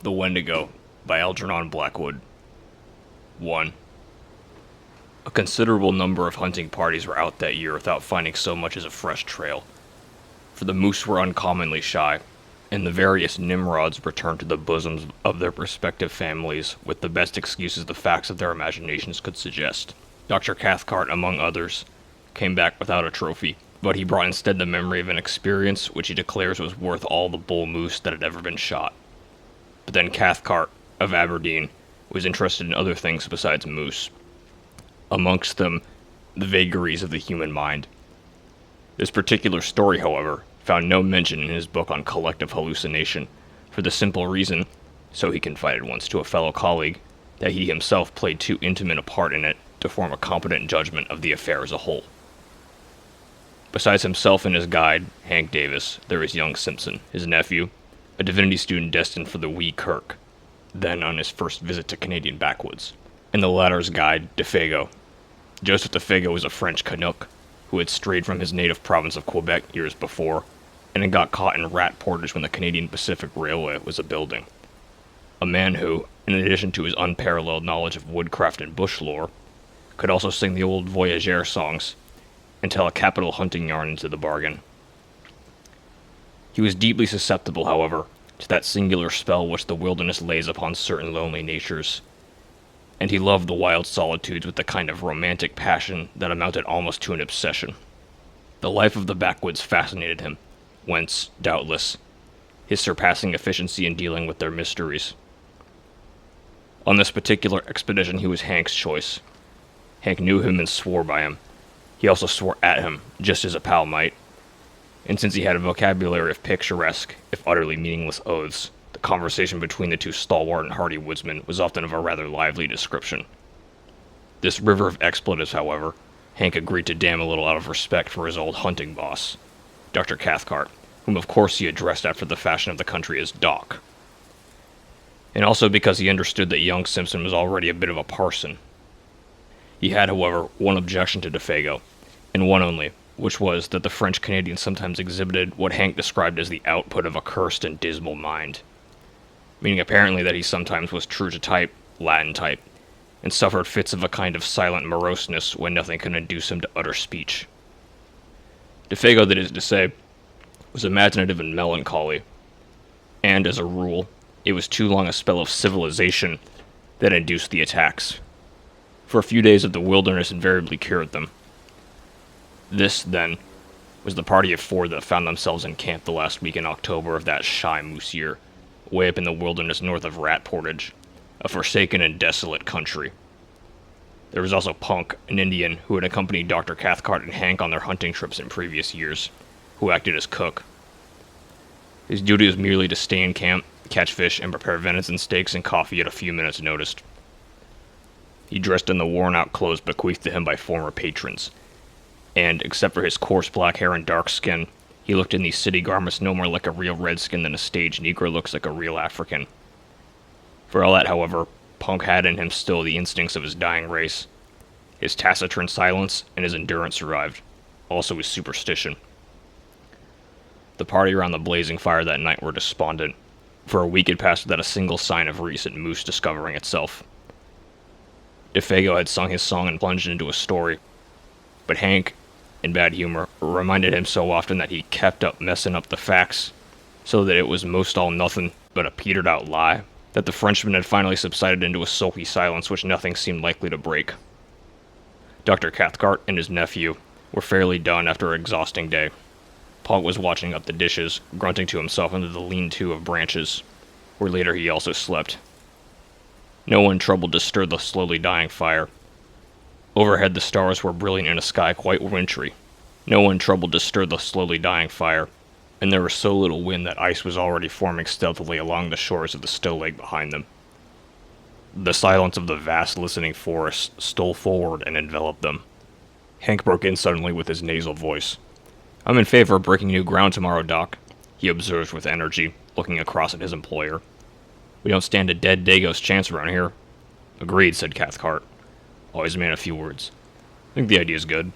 The Wendigo by Algernon Blackwood. 1. A considerable number of hunting parties were out that year without finding so much as a fresh trail, for the moose were uncommonly shy, and the various Nimrods returned to the bosoms of their respective families with the best excuses the facts of their imaginations could suggest. Dr. Cathcart, among others, came back without a trophy, but he brought instead the memory of an experience which he declares was worth all the bull moose that had ever been shot. But then Cathcart, of Aberdeen, was interested in other things besides moose. Amongst them, the vagaries of the human mind. This particular story, however, found no mention in his book on collective hallucination, for the simple reason, so he confided once to a fellow colleague, that he himself played too intimate a part in it to form a competent judgment of the affair as a whole. Besides himself and his guide, Hank Davis, there was young Simpson, his nephew, a divinity student destined for the Wee Kirk, then on his first visit to Canadian backwoods, and the latter's guide, DeFago. Joseph DeFago was a French Canuck who had strayed from his native province of Quebec years before, and had got caught in rat portage when the Canadian Pacific Railway was a building. A man who, in addition to his unparalleled knowledge of woodcraft and bush lore, could also sing the old voyageur songs, and tell a capital hunting yarn into the bargain. He was deeply susceptible, however, to that singular spell which the wilderness lays upon certain lonely natures, and he loved the wild solitudes with a kind of romantic passion that amounted almost to an obsession. The life of the backwoods fascinated him, whence, doubtless, his surpassing efficiency in dealing with their mysteries. On this particular expedition he was Hank's choice. Hank knew him and swore by him. He also swore at him, just as a pal might, and since he had a vocabulary of picturesque, if utterly meaningless oaths, the conversation between the two stalwart and hardy woodsmen was often of a rather lively description. This river of expletives, however, Hank agreed to dam a little out of respect for his old hunting boss, Dr. Cathcart, whom of course he addressed after the fashion of the country as Doc, and also because he understood that young Simpson was already a bit of a parson. He had, however, one objection to DeFago, and one only, which was that the French Canadian sometimes exhibited what Hank described as the output of a cursed and dismal mind, meaning apparently that he sometimes was true to type, Latin type, and suffered fits of a kind of silent moroseness when nothing could induce him to utter speech. DeFago, that is to say, was imaginative and melancholy, and, as a rule, it was too long a spell of civilization that induced the attacks, for a few days of the wilderness invariably cured them. This, then, was the party of 4 that found themselves in camp the last week in October of that shy moose year, way up in the wilderness north of Rat Portage, a forsaken and desolate country. There was also Punk, an Indian who had accompanied Dr. Cathcart and Hank on their hunting trips in previous years, who acted as cook. His duty was merely to stay in camp, catch fish, and prepare venison steaks and coffee at a few minutes' notice. He dressed in the worn-out clothes bequeathed to him by former patrons, and, except for his coarse black hair and dark skin, he looked in these city garments no more like a real redskin than a stage Negro looks like a real African. For all that, however, Punk had in him still the instincts of his dying race. His taciturn silence and his endurance survived, also his superstition. The party around the blazing fire that night were despondent. For a week had passed without a single sign of recent moose discovering itself. DeFago had sung his song and plunged into a story, but Hank, in bad humor, reminded him so often that he kept up messing up the facts, so that it was most all nothing but a petered-out lie, that the Frenchman had finally subsided into a sulky silence which nothing seemed likely to break. Dr. Cathcart and his nephew were fairly done after an exhausting day. Punk was watching up the dishes, grunting to himself under the lean-to of branches, where later he also slept. No one troubled to stir the slowly dying fire. Overhead the stars were brilliant in a sky quite wintry. No one troubled to stir the slowly dying fire, and there was so little wind that ice was already forming stealthily along the shores of the Stow Lake behind them. The silence of the vast listening forest stole forward and enveloped them. Hank broke in suddenly with his nasal voice. "I'm in favor of breaking new ground tomorrow, Doc," he observed with energy, looking across at his employer. "We don't stand a dead Dago's chance around here." "Agreed," said Cathcart, always a man of few words. "I think the idea's good."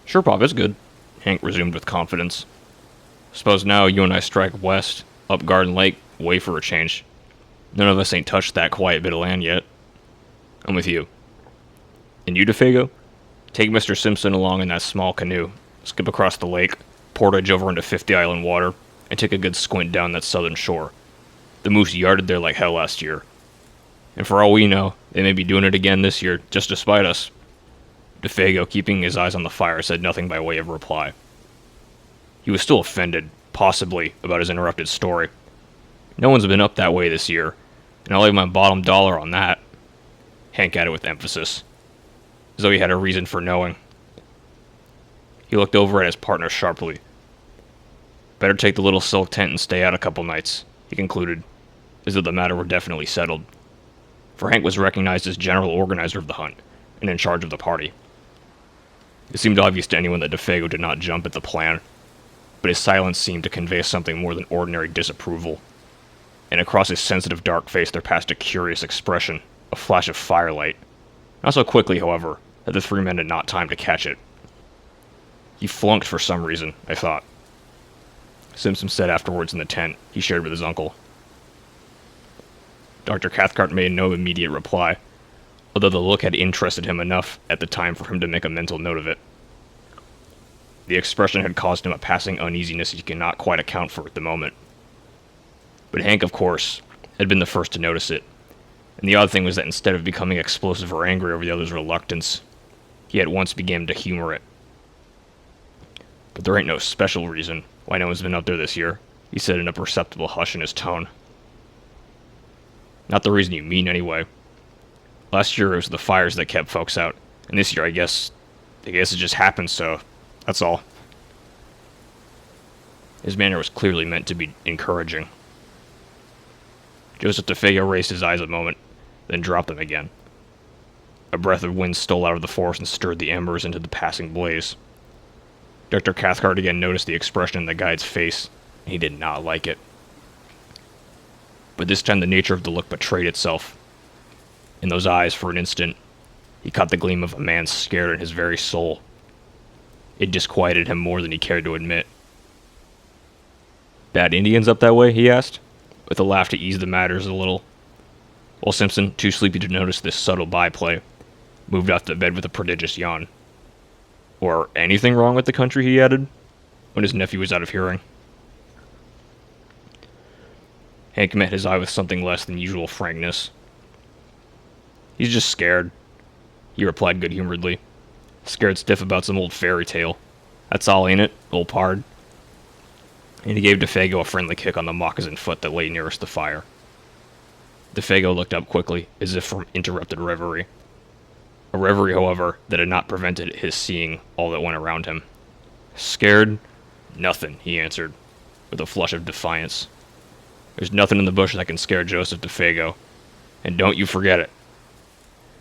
"Sure, Pop, it's good," Hank resumed with confidence. "Suppose now you and I strike west, up Garden Lake, away for a change. None of us ain't touched that quiet bit of land yet. I'm with you. And you, DeFago? Take Mr. Simpson along in that small canoe, skip across the lake, portage over into 50 Island water, and take a good squint down that southern shore. The moose yarded there like hell last year. And for all we know, they may be doing it again this year, just to spite us. DeFago, keeping his eyes on the fire, said nothing by way of reply. He was still offended, possibly, about his interrupted story. No one's been up that way this year, and I'll lay my bottom dollar on that. Hank added with emphasis, as though he had a reason for knowing. He looked over at his partner sharply. Better take the little silk tent and stay out a couple nights, he concluded, as though the matter were definitely settled. For Hank was recognized as general organizer of the hunt, and in charge of the party. It seemed obvious to anyone that DeFago did not jump at the plan, but his silence seemed to convey something more than ordinary disapproval, and across his sensitive dark face there passed a curious expression, a flash of firelight. Not so quickly, however, that the three men had not time to catch it. He flunked for some reason, I thought. Simpson said afterwards in the tent he shared with his uncle. Dr. Cathcart made no immediate reply, although the look had interested him enough at the time for him to make a mental note of it. The expression had caused him a passing uneasiness he could not quite account for at the moment. But Hank, of course, had been the first to notice it, and the odd thing was that instead of becoming explosive or angry over the other's reluctance, he at once began to humor it. But there ain't no special reason why no one's been up there this year, he said in a perceptible hush in his tone. Not the reason you mean, anyway. Last year it was the fires that kept folks out, and this year I guess it just happened, so that's all. His manner was clearly meant to be encouraging. Joseph DeFago raised his eyes a moment, then dropped them again. A breath of wind stole out of the forest and stirred the embers into the passing blaze. Dr. Cathcart again noticed the expression in the guide's face, and he did not like it. But this time the nature of the look betrayed itself. In those eyes, for an instant, he caught the gleam of a man scared in his very soul. It disquieted him more than he cared to admit. "Bad Indians up that way?" he asked, with a laugh to ease the matters a little. While Simpson, too sleepy to notice this subtle byplay, moved off to bed with a prodigious yawn. "Or anything wrong with the country?" he added, when his nephew was out of hearing. Hank met his eye with something less than usual frankness. "He's just scared," he replied good-humoredly. "Scared stiff about some old fairy tale. That's all, ain't it, old pard?" And he gave DeFago a friendly kick on the moccasin foot that lay nearest the fire. DeFago looked up quickly, as if from interrupted reverie. A reverie, however, that had not prevented his seeing all that went around him. "Scared? Nothing," he answered, with a flush of defiance. "There's nothing in the bush that can scare Joseph DeFago, and don't you forget it."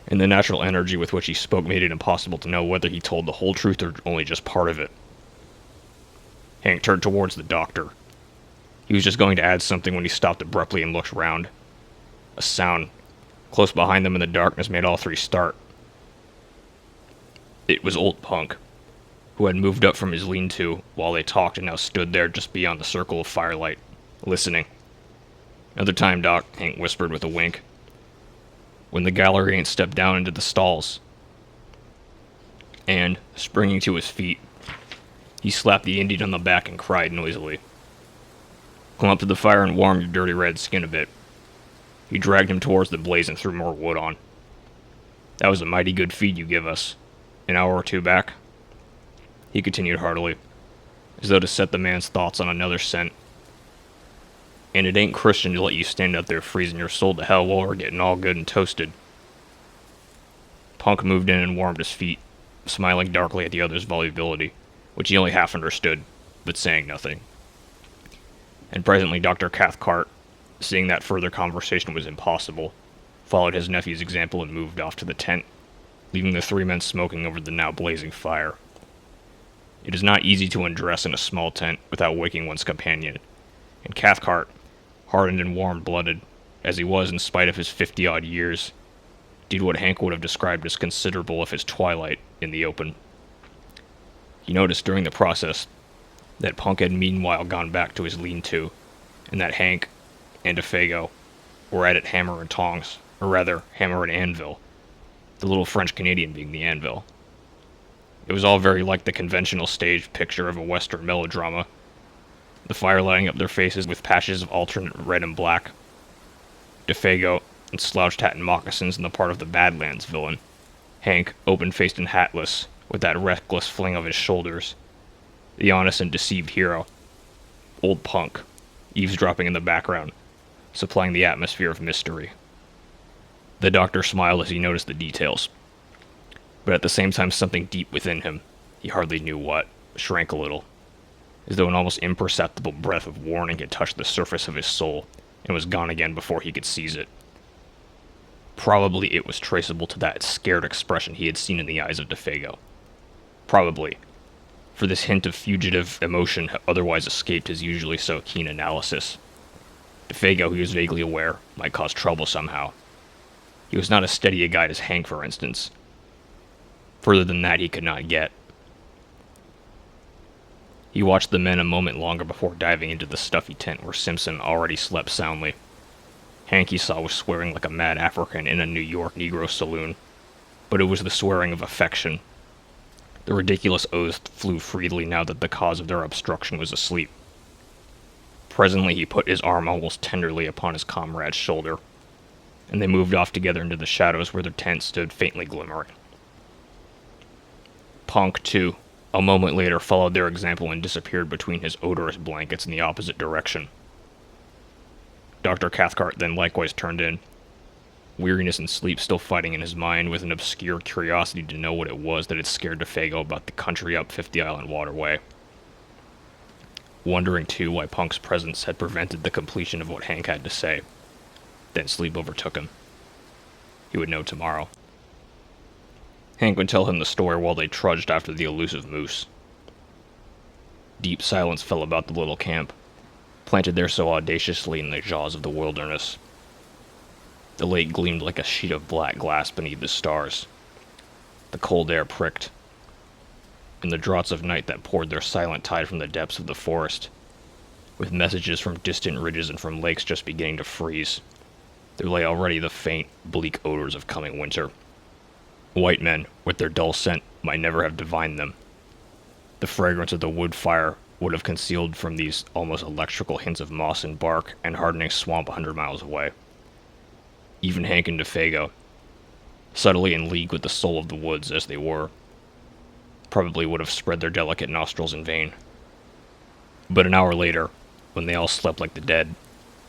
And the natural energy with which he spoke made it impossible to know whether he told the whole truth or only just part of it. Hank turned towards the doctor. He was just going to add something when he stopped abruptly and looked round. A sound, close behind them in the darkness, made all three start. It was old Punk, who had moved up from his lean-to while they talked and now stood there just beyond the circle of firelight, listening. "Another time, Doc," Hank whispered with a wink. "When the gallery ain't stepped down into the stalls." And, springing to his feet, he slapped the Indian on the back and cried noisily. "Come up to the fire and warm your dirty red skin a bit." He dragged him towards the blaze and threw more wood on. "That was a mighty good feed you give us. An hour or two back," he continued heartily, as though to set the man's thoughts on another scent. "And it ain't Christian to let you stand up there freezing your soul to hell while we're getting all good and toasted." Punk moved in and warmed his feet, smiling darkly at the other's volubility, which he only half understood, but saying nothing. And presently Dr. Cathcart, seeing that further conversation was impossible, followed his nephew's example and moved off to the tent, leaving the three men smoking over the now blazing fire. It is not easy to undress in a small tent without waking one's companion, and Cathcart, hardened and warm-blooded, as he was in spite of his 50-odd years, did what Hank would have described as considerable of his twilight in the open. He noticed during the process that Punk had meanwhile gone back to his lean-to, and that Hank and DeFago were at it hammer and tongs, or rather, hammer and anvil, the little French Canadian being the anvil. It was all very like the conventional staged picture of a Western melodrama, the fire lighting up their faces with patches of alternate red and black. DeFago, in slouched hat and moccasins in the part of the Badlands villain. Hank, open-faced and hatless, with that reckless fling of his shoulders. The honest and deceived hero. Old Punk, eavesdropping in the background, supplying the atmosphere of mystery. The doctor smiled as he noticed the details. But at the same time something deep within him, he hardly knew what, shrank a little, as though an almost imperceptible breath of warning had touched the surface of his soul and was gone again before he could seize it. Probably it was traceable to that scared expression he had seen in the eyes of DeFago. Probably, for this hint of fugitive emotion had otherwise escaped his usually so keen analysis. DeFago, he was vaguely aware, might cause trouble somehow. He was not as steady a guide as Hank, for instance. Further than that he could not get. He watched the men a moment longer before diving into the stuffy tent where Simpson already slept soundly. Hank, he saw, was swearing like a mad African in a New York Negro saloon, but it was the swearing of affection. The ridiculous oaths flew freely now that the cause of their obstruction was asleep. Presently he put his arm almost tenderly upon his comrade's shoulder, and they moved off together into the shadows where their tent stood faintly glimmering. Punk, too, a moment later followed their example and disappeared between his odorous blankets in the opposite direction. Dr. Cathcart then likewise turned in, weariness and sleep still fighting in his mind with an obscure curiosity to know what it was that had scared DeFago about the country up 50 Island Waterway. Wondering, too, why Punk's presence had prevented the completion of what Hank had to say. Then sleep overtook him. He would know tomorrow. Hank would tell him the story while they trudged after the elusive moose. Deep silence fell about the little camp, planted there so audaciously in the jaws of the wilderness. The lake gleamed like a sheet of black glass beneath the stars. The cold air pricked, and the draughts of night that poured their silent tide from the depths of the forest, with messages from distant ridges and from lakes just beginning to freeze. There lay already the faint, bleak odors of coming winter. White men, with their dull scent, might never have divined them. The fragrance of the wood fire would have concealed from these almost electrical hints of moss and bark and hardening swamp 100 miles away. Even Hank and DeFago, subtly in league with the soul of the woods as they were, probably would have spread their delicate nostrils in vain. But an hour later, when they all slept like the dead,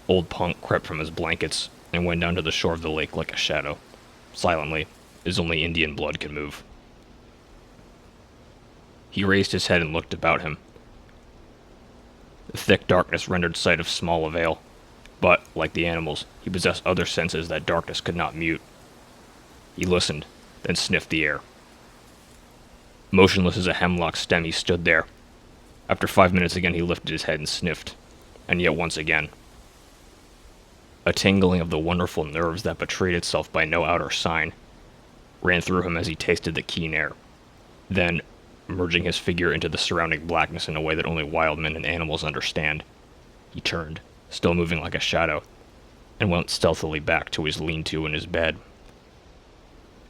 old Punk crept from his blankets and went down to the shore of the lake like a shadow, silently, as only Indian blood could move. He raised his head and looked about him. The thick darkness rendered sight of small avail, but, like the animals, he possessed other senses that darkness could not mute. He listened, then sniffed the air. Motionless as a hemlock stem, he stood there. After 5 minutes again he lifted his head and sniffed, and yet once again. A tingling of the wonderful nerves that betrayed itself by no outer sign ran through him as he tasted the keen air. Then, merging his figure into the surrounding blackness in a way that only wild men and animals understand, he turned, still moving like a shadow, and went stealthily back to his lean-to in his bed.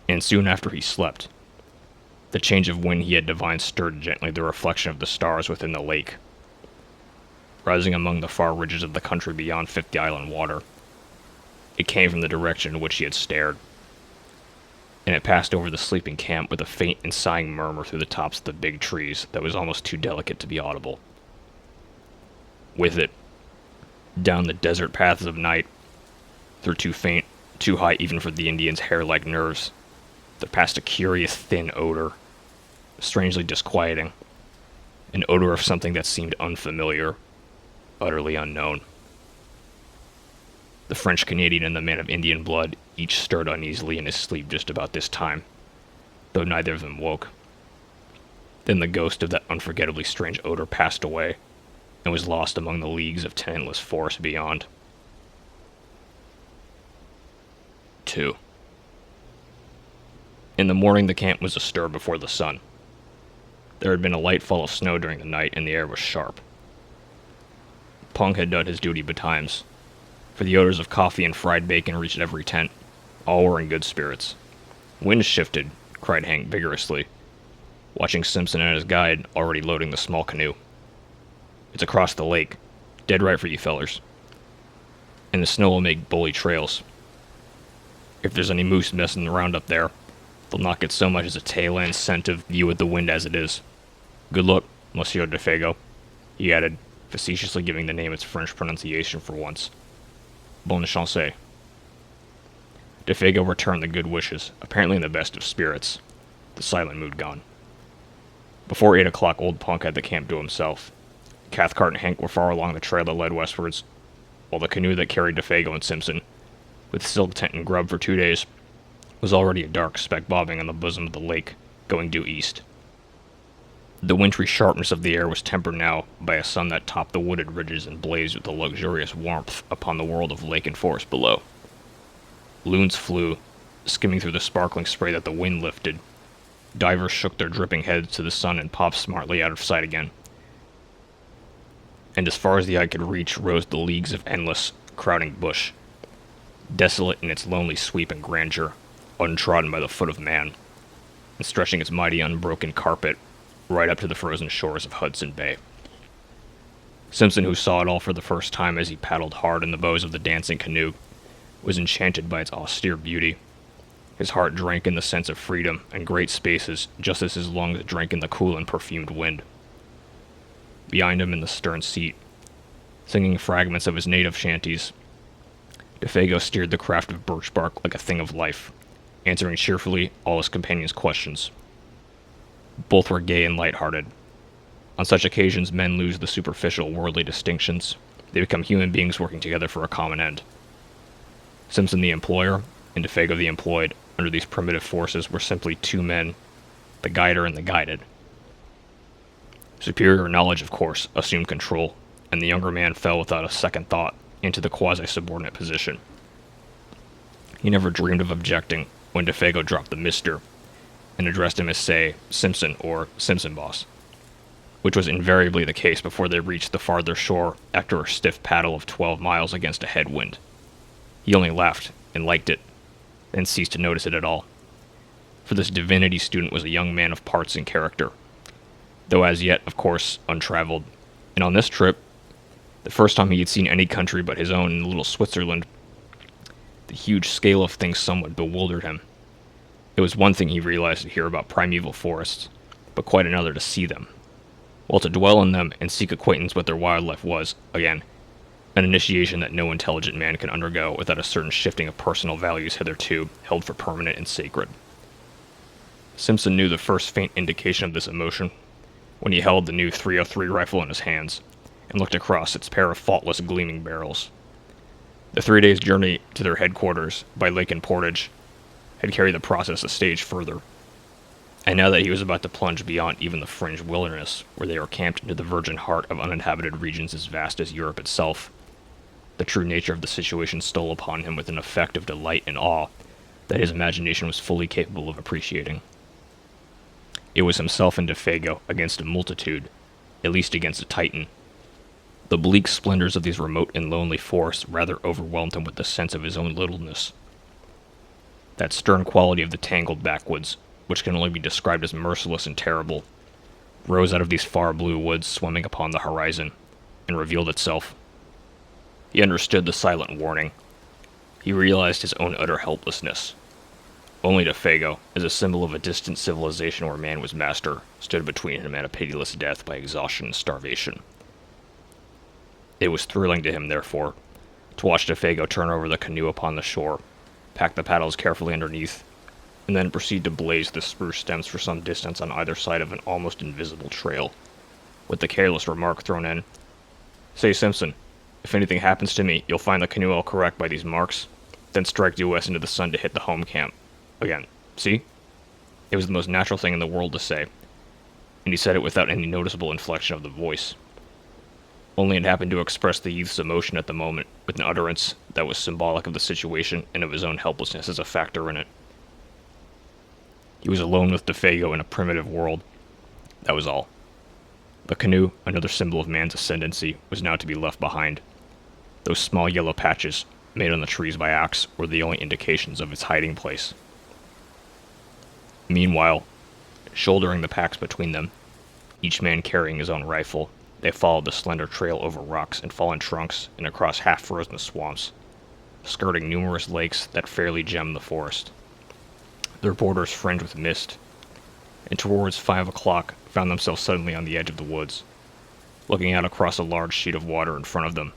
And soon after he slept. The change of wind he had divined stirred gently the reflection of the stars within the lake, rising among the far ridges of the country beyond 50 Island Water. It came from the direction in which he had stared, and it passed over the sleeping camp with a faint and sighing murmur through the tops of the big trees that was almost too delicate to be audible. With it, down the desert paths of night, through too faint, too high even for the Indians' hair-like nerves, there passed a curious thin odor, strangely disquieting, an odor of something that seemed unfamiliar, utterly unknown. The French Canadian and the man of Indian blood each stirred uneasily in his sleep just about this time, though neither of them woke. Then the ghost of that unforgettably strange odor passed away, and was lost among the leagues of tenantless forest beyond. 2. In the morning the camp was astir before the sun. There had been a light fall of snow during the night, and the air was sharp. Punk had done his duty betimes, for the odors of coffee and fried bacon reached every tent. All were in good spirits. "Wind shifted," cried Hank vigorously, watching Simpson and his guide already loading the small canoe. "It's across the lake. Dead right for you fellers. And the snow will make bully trails. If there's any moose messing around up there, they'll not get so much as a tail-end scent of you with the wind as it is. Good luck, Monsieur Defago," he added, facetiously giving the name its French pronunciation for once. "Bonne chance." Defago returned the good wishes, apparently in the best of spirits, the silent mood gone. Before 8 o'clock, old Punk had the camp to himself. Cathcart and Hank were far along the trail that led westwards, while the canoe that carried Defago and Simpson, with silk tent and grub for 2 days, was already a dark speck bobbing on the bosom of the lake, going due east. The wintry sharpness of the air was tempered now by a sun that topped the wooded ridges and blazed with a luxurious warmth upon the world of lake and forest below. Loons flew, skimming through the sparkling spray that the wind lifted. Divers shook their dripping heads to the sun and popped smartly out of sight again. And as far as the eye could reach rose the leagues of endless, crowding bush, desolate in its lonely sweep and grandeur, untrodden by the foot of man, and stretching its mighty unbroken carpet right up to the frozen shores of Hudson Bay. Simpson, who saw it all for the first time as he paddled hard in the bows of the dancing canoe, was enchanted by its austere beauty. His heart drank in the sense of freedom and great spaces, just as his lungs drank in the cool and perfumed wind. Behind him in the stern seat, singing fragments of his native shanties, Defago steered the craft of birch bark like a thing of life, answering cheerfully all his companions' questions. Both were gay and light-hearted. On such occasions, men lose the superficial worldly distinctions. They become human beings working together for a common end. Simpson the employer, and Defago the employed, under these primitive forces, were simply two men, the guider and the guided. Superior knowledge, of course, assumed control, and the younger man fell without a second thought into the quasi-subordinate position. He never dreamed of objecting when Defago dropped the Mr. and addressed him as, say, Simpson or Simpson Boss, which was invariably the case before they reached the farther shore after a stiff paddle of 12 miles against a headwind. He only laughed and liked it, then ceased to notice it at all. For this divinity student was a young man of parts and character, though as yet, of course, untraveled, and on this trip, the first time he had seen any country but his own in little Switzerland, the huge scale of things somewhat bewildered him. It was one thing, he realized, to hear about primeval forests, but quite another to see them, while to dwell in them and seek acquaintance with their wildlife was, again, an initiation that no intelligent man can undergo without a certain shifting of personal values hitherto held for permanent and sacred. Simpson knew the first faint indication of this emotion when he held the new .303 rifle in his hands and looked across its pair of faultless gleaming barrels. The 3 days' journey to their headquarters by lake and portage had carried the process a stage further, and now that he was about to plunge beyond even the fringe wilderness where they were camped into the virgin heart of uninhabited regions as vast as Europe itself, the true nature of the situation stole upon him with an effect of delight and awe that his imagination was fully capable of appreciating. It was himself and Defago against a multitude, at least against a Titan. The bleak splendors of these remote and lonely forests rather overwhelmed him with the sense of his own littleness. That stern quality of the tangled backwoods, which can only be described as merciless and terrible, rose out of these far blue woods swimming upon the horizon, and revealed itself. He understood the silent warning. He realized his own utter helplessness. Only Defago, as a symbol of a distant civilization where man was master, stood between him and a pitiless death by exhaustion and starvation. It was thrilling to him, therefore, to watch Defago turn over the canoe upon the shore, pack the paddles carefully underneath, and then proceed to blaze the spruce stems for some distance on either side of an almost invisible trail, with the careless remark thrown in, "Say, Simpson, if anything happens to me, you'll find the canoe all correct by these marks, then strike due west into the sun to hit the home camp. Again, see?" It was the most natural thing in the world to say, and he said it without any noticeable inflection of the voice. Only it happened to express the youth's emotion at the moment, with an utterance that was symbolic of the situation and of his own helplessness as a factor in it. He was alone with Defago in a primitive world. That was all. The canoe, another symbol of man's ascendancy, was now to be left behind. Those small yellow patches, made on the trees by axe, were the only indications of its hiding place. Meanwhile, shouldering the packs between them, each man carrying his own rifle, they followed the slender trail over rocks and fallen trunks and across half-frozen swamps, skirting numerous lakes that fairly gemmed the forest, their borders fringed with mist, and towards 5 o'clock found themselves suddenly on the edge of the woods, looking out across a large sheet of water in front of them,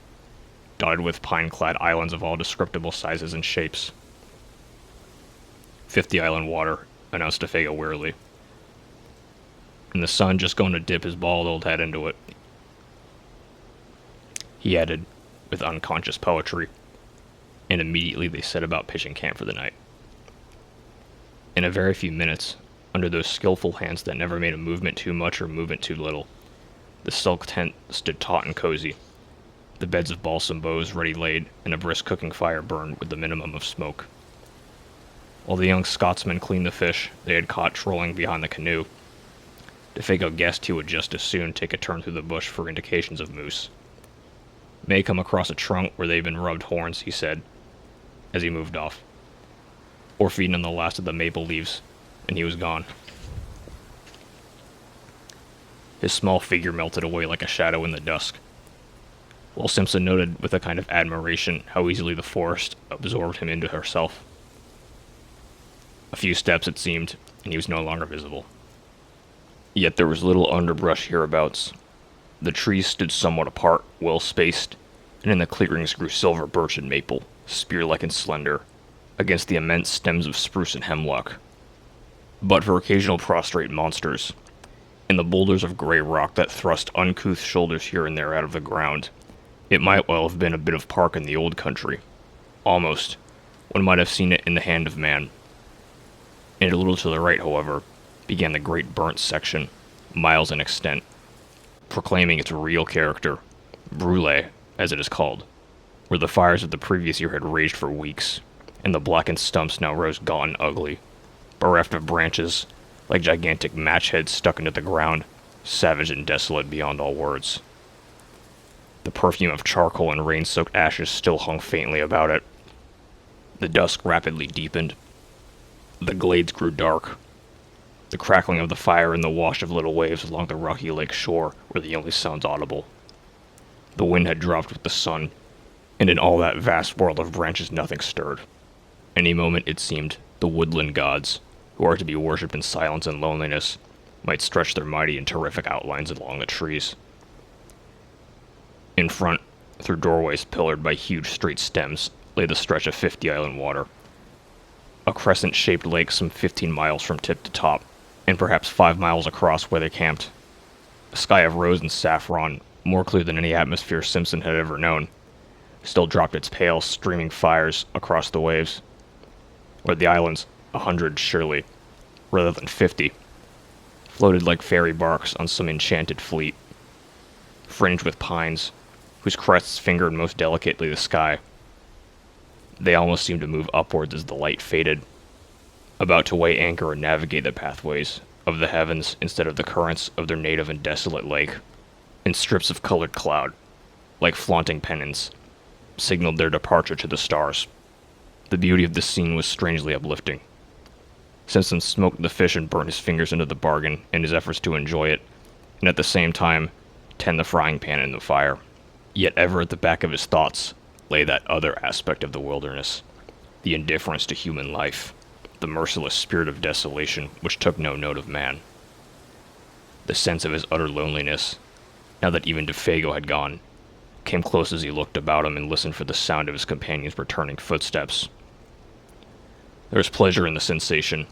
dotted with pine-clad islands of all descriptible sizes and shapes. 50 Island water, announced Defego wearily. And the sun just going to dip his bald old head into it. He added, with unconscious poetry, and immediately they set about pitching camp for the night. In a very few minutes, under those skillful hands that never made a movement too much or movement too little, the silk tent stood taut and cozy, the beds of balsam boughs ready laid, and a brisk cooking fire burned with the minimum of smoke. While the young Scotsman cleaned the fish they had caught trolling behind the canoe, Defego guessed he would just as soon take a turn through the bush for indications of moose. May come across a trunk where they've been rubbed horns, he said, as he moved off, or feeding on the last of the maple leaves, and he was gone. His small figure melted away like a shadow in the dusk, while Simpson noted with a kind of admiration how easily the forest absorbed him into herself. A few steps, it seemed, and he was no longer visible. Yet there was little underbrush hereabouts. The trees stood somewhat apart, well spaced, and in the clearings grew silver birch and maple, spear-like and slender, against the immense stems of spruce and hemlock. But for occasional prostrate monsters, and the boulders of gray rock that thrust uncouth shoulders here and there out of the ground, it might well have been a bit of park in the old country. Almost, one might have seen it in the hand of man. And a little to the right, however, began the great burnt section, miles in extent, proclaiming its real character, brûlé, as it is called, where the fires of the previous year had raged for weeks, and the blackened stumps now rose gaunt and ugly, bereft of branches, like gigantic match heads stuck into the ground, savage and desolate beyond all words. The perfume of charcoal and rain-soaked ashes still hung faintly about it. The dusk rapidly deepened. The glades grew dark. The crackling of the fire and the wash of little waves along the rocky lake shore were the only sounds audible. The wind had dropped with the sun, and in all that vast world of branches nothing stirred. Any moment, it seemed, the woodland gods, who are to be worshipped in silence and loneliness, might stretch their mighty and terrific outlines along the trees. In front, through doorways pillared by huge straight stems, lay the stretch of 50 Island water, a crescent-shaped lake some 15 miles from tip to top, and perhaps 5 miles across where they camped. A sky of rose and saffron, more clear than any atmosphere Simpson had ever known, still dropped its pale, streaming fires across the waves, where the islands, 100 surely, rather than 50, floated like fairy barks on some enchanted fleet, fringed with pines, whose crests fingered most delicately the sky. They almost seemed to move upwards as the light faded, about to weigh anchor and navigate the pathways of the heavens instead of the currents of their native and desolate lake, and strips of colored cloud, like flaunting pennants, signaled their departure to the stars. The beauty of the scene was strangely uplifting. Simpson smoked the fish and burnt his fingers into the bargain in his efforts to enjoy it, and at the same time tend the frying pan in the fire. Yet ever at the back of his thoughts lay that other aspect of the wilderness, the indifference to human life, the merciless spirit of desolation which took no note of man. The sense of his utter loneliness, now that even Defego had gone, came close as he looked about him and listened for the sound of his companion's returning footsteps. There was pleasure in the sensation,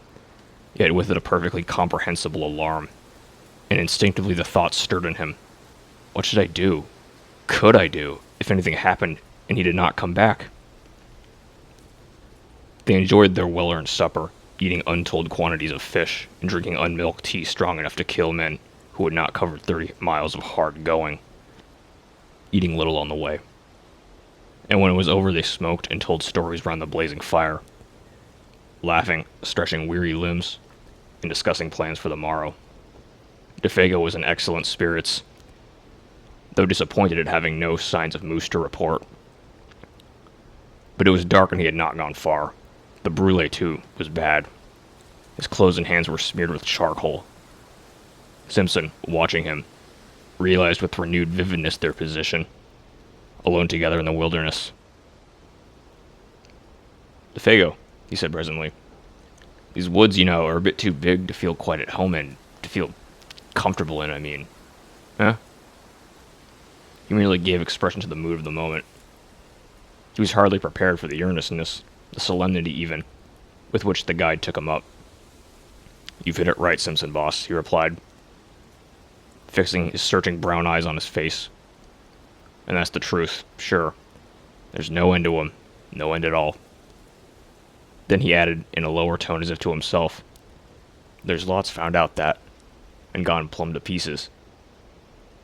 yet with it a perfectly comprehensible alarm, and instinctively the thought stirred in him. What should I do? Could I do, if anything happened and he did not come back? They enjoyed their well-earned supper, eating untold quantities of fish and drinking unmilked tea strong enough to kill men who had not covered 30 miles of hard going, eating little on the way. And when it was over, they smoked and told stories round the blazing fire, laughing, stretching weary limbs, and discussing plans for the morrow. Defego was in excellent spirits, though disappointed at having no signs of moose to report. But it was dark and he had not gone far. The brulee, too, was bad. His clothes and hands were smeared with charcoal. Simpson, watching him, realized with renewed vividness their position, alone together in the wilderness. "DeFago," he said presently, "these woods, are a bit too big to feel quite at home in, to feel comfortable in, I mean. Huh?" He merely gave expression to the mood of the moment. He was hardly prepared for the earnestness, the solemnity even, with which the guide took him up. "You've hit it right, Simpson, boss," he replied, fixing his searching brown eyes on his face. "And that's the truth, sure. There's no end to 'em, no end at all." Then he added, in a lower tone as if to himself, "There's lots found out that, and gone plumb to pieces."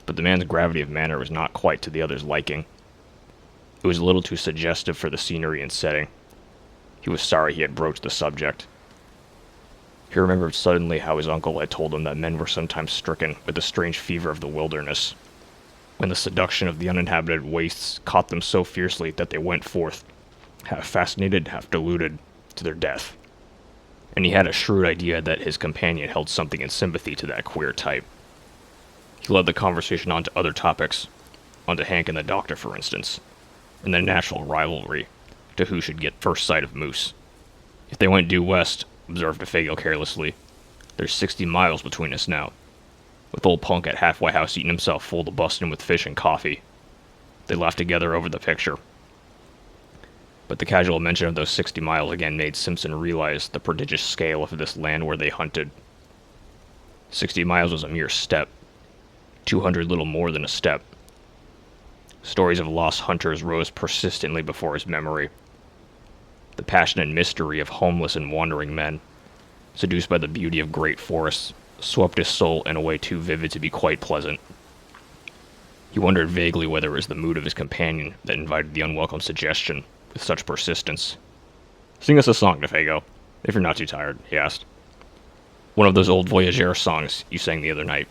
But the man's gravity of manner was not quite to the other's liking. It was a little too suggestive for the scenery and setting. He was sorry he had broached the subject. He remembered suddenly how his uncle had told him that men were sometimes stricken with the strange fever of the wilderness, when the seduction of the uninhabited wastes caught them so fiercely that they went forth, half fascinated, half deluded, to their death. And he had a shrewd idea that his companion held something in sympathy to that queer type. He led the conversation on to other topics, onto Hank and the doctor, for instance, and the natural rivalry to who should get first sight of moose. "If they went due west," observed DeFago carelessly, "there's 60 miles between us now, with old Punk at Halfway House eating himself full to bustin' with fish and coffee." They laughed together over the picture. But the casual mention of those 60 miles again made Simpson realize the prodigious scale of this land where they hunted. 60 miles was a mere step, 200 little more than a step. Stories of lost hunters rose persistently before his memory. The passion and mystery of homeless and wandering men, seduced by the beauty of great forests, swept his soul in a way too vivid to be quite pleasant. He wondered vaguely whether it was the mood of his companion that invited the unwelcome suggestion with such persistence. "Sing us a song, DeFago, if you're not too tired," he asked. "One of those old voyageur songs you sang the other night."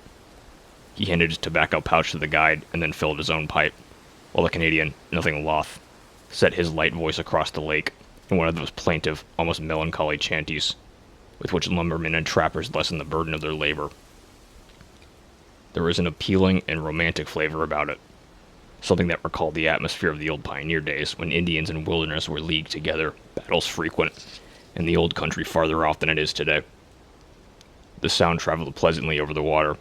He handed his tobacco pouch to the guide and then filled his own pipe, while the Canadian, nothing loth, set his light voice across the lake in one of those plaintive, almost melancholy chanties, with which lumbermen and trappers lessen the burden of their labor. There was an appealing and romantic flavor about it, something that recalled the atmosphere of the old pioneer days when Indians and wilderness were leagued together, battles frequent, and the old country farther off than it is today. The sound traveled pleasantly over the water,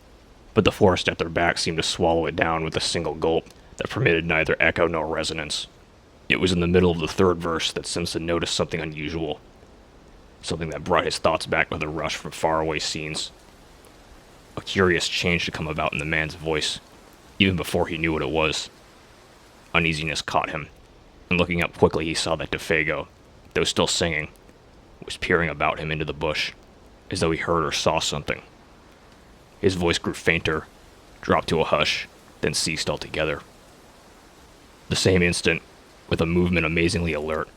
but the forest at their back seemed to swallow it down with a single gulp that permitted neither echo nor resonance. It was in the middle of the third verse that Simpson noticed something unusual, something that brought his thoughts back with a rush from faraway scenes. A curious change had come about in the man's voice, even before he knew what it was. Uneasiness caught him, and looking up quickly he saw that DeFago, though still singing, was peering about him into the bush, as though he heard or saw something. His voice grew fainter, dropped to a hush, then ceased altogether. The same instant, with a movement amazingly alert,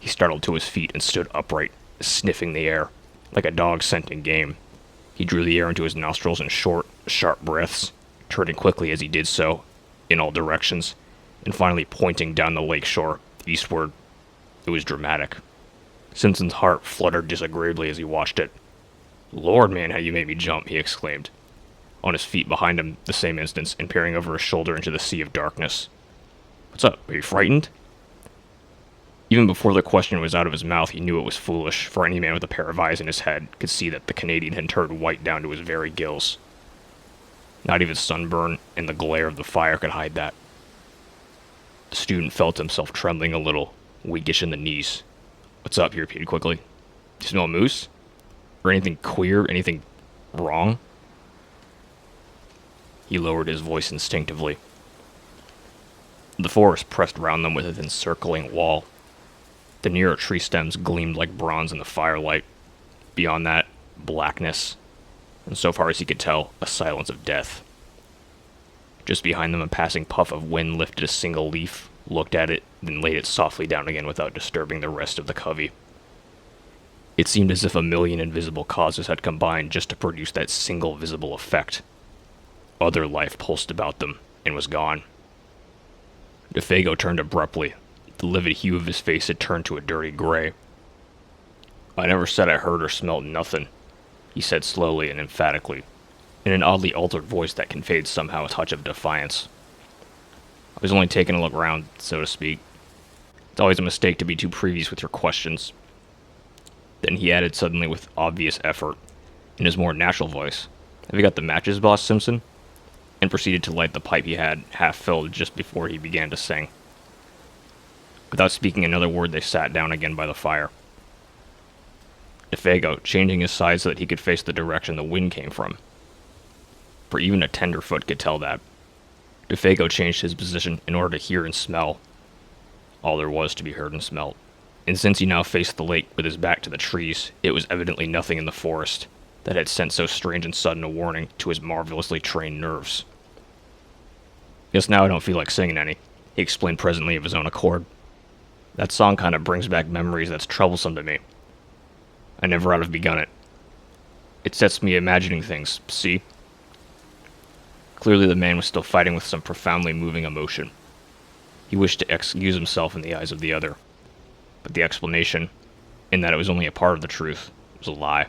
he startled to his feet and stood upright, sniffing the air, like a dog scenting game. He drew the air into his nostrils in short, sharp breaths, turning quickly as he did so, in all directions, and finally pointing down the lake shore, eastward. It was dramatic. Simpson's heart fluttered disagreeably as he watched it. "Lord, man, how you made me jump," he exclaimed, on his feet behind him the same instant, and peering over his shoulder into the sea of darkness. "What's up? Are you frightened?" Even before the question was out of his mouth, he knew it was foolish, for any man with a pair of eyes in his head could see that the Canadian had turned white down to his very gills. Not even sunburn and the glare of the fire could hide that. The student felt himself trembling a little, weakish in the knees. "What's up?" he repeated quickly. "You smell a moose? Or anything queer? Anything wrong?" He lowered his voice instinctively. The forest pressed round them with its encircling wall. The nearer tree stems gleamed like bronze in the firelight. Beyond that, blackness, and so far as he could tell, a silence of death. Just behind them, a passing puff of wind lifted a single leaf, looked at it, then laid it softly down again without disturbing the rest of the covey. It seemed as if a million invisible causes had combined just to produce that single visible effect. Other life pulsed about them, and was gone. DeFago turned abruptly, The livid hue of his face had turned to a dirty gray. "I never said I heard or smelled nothing," he said slowly and emphatically, in an oddly altered voice that conveyed somehow a touch of defiance. "I was only taking a look round, so to speak. It's always a mistake to be too previous with your questions." Then he added suddenly with obvious effort, in his more natural voice, "Have you got the matches, Boss Simpson?" and proceeded to light the pipe he had half filled just before he began to sing. Without speaking another word, they sat down again by the fire. Defago changing his side so that he could face the direction the wind came from. For even a tenderfoot could tell that. Defago changed his position in order to hear and smell all there was to be heard and smelt. And since he now faced the lake with his back to the trees, it was evidently nothing in the forest that had sent so strange and sudden a warning to his marvelously trained nerves. "Guess now I don't feel like singing any," he explained presently of his own accord. "That song kind of brings back memories that's troublesome to me. I never ought to have begun it. It sets me imagining things, see?" Clearly the man was still fighting with some profoundly moving emotion. He wished to excuse himself in the eyes of the other, but the explanation, in that it was only a part of the truth, was a lie.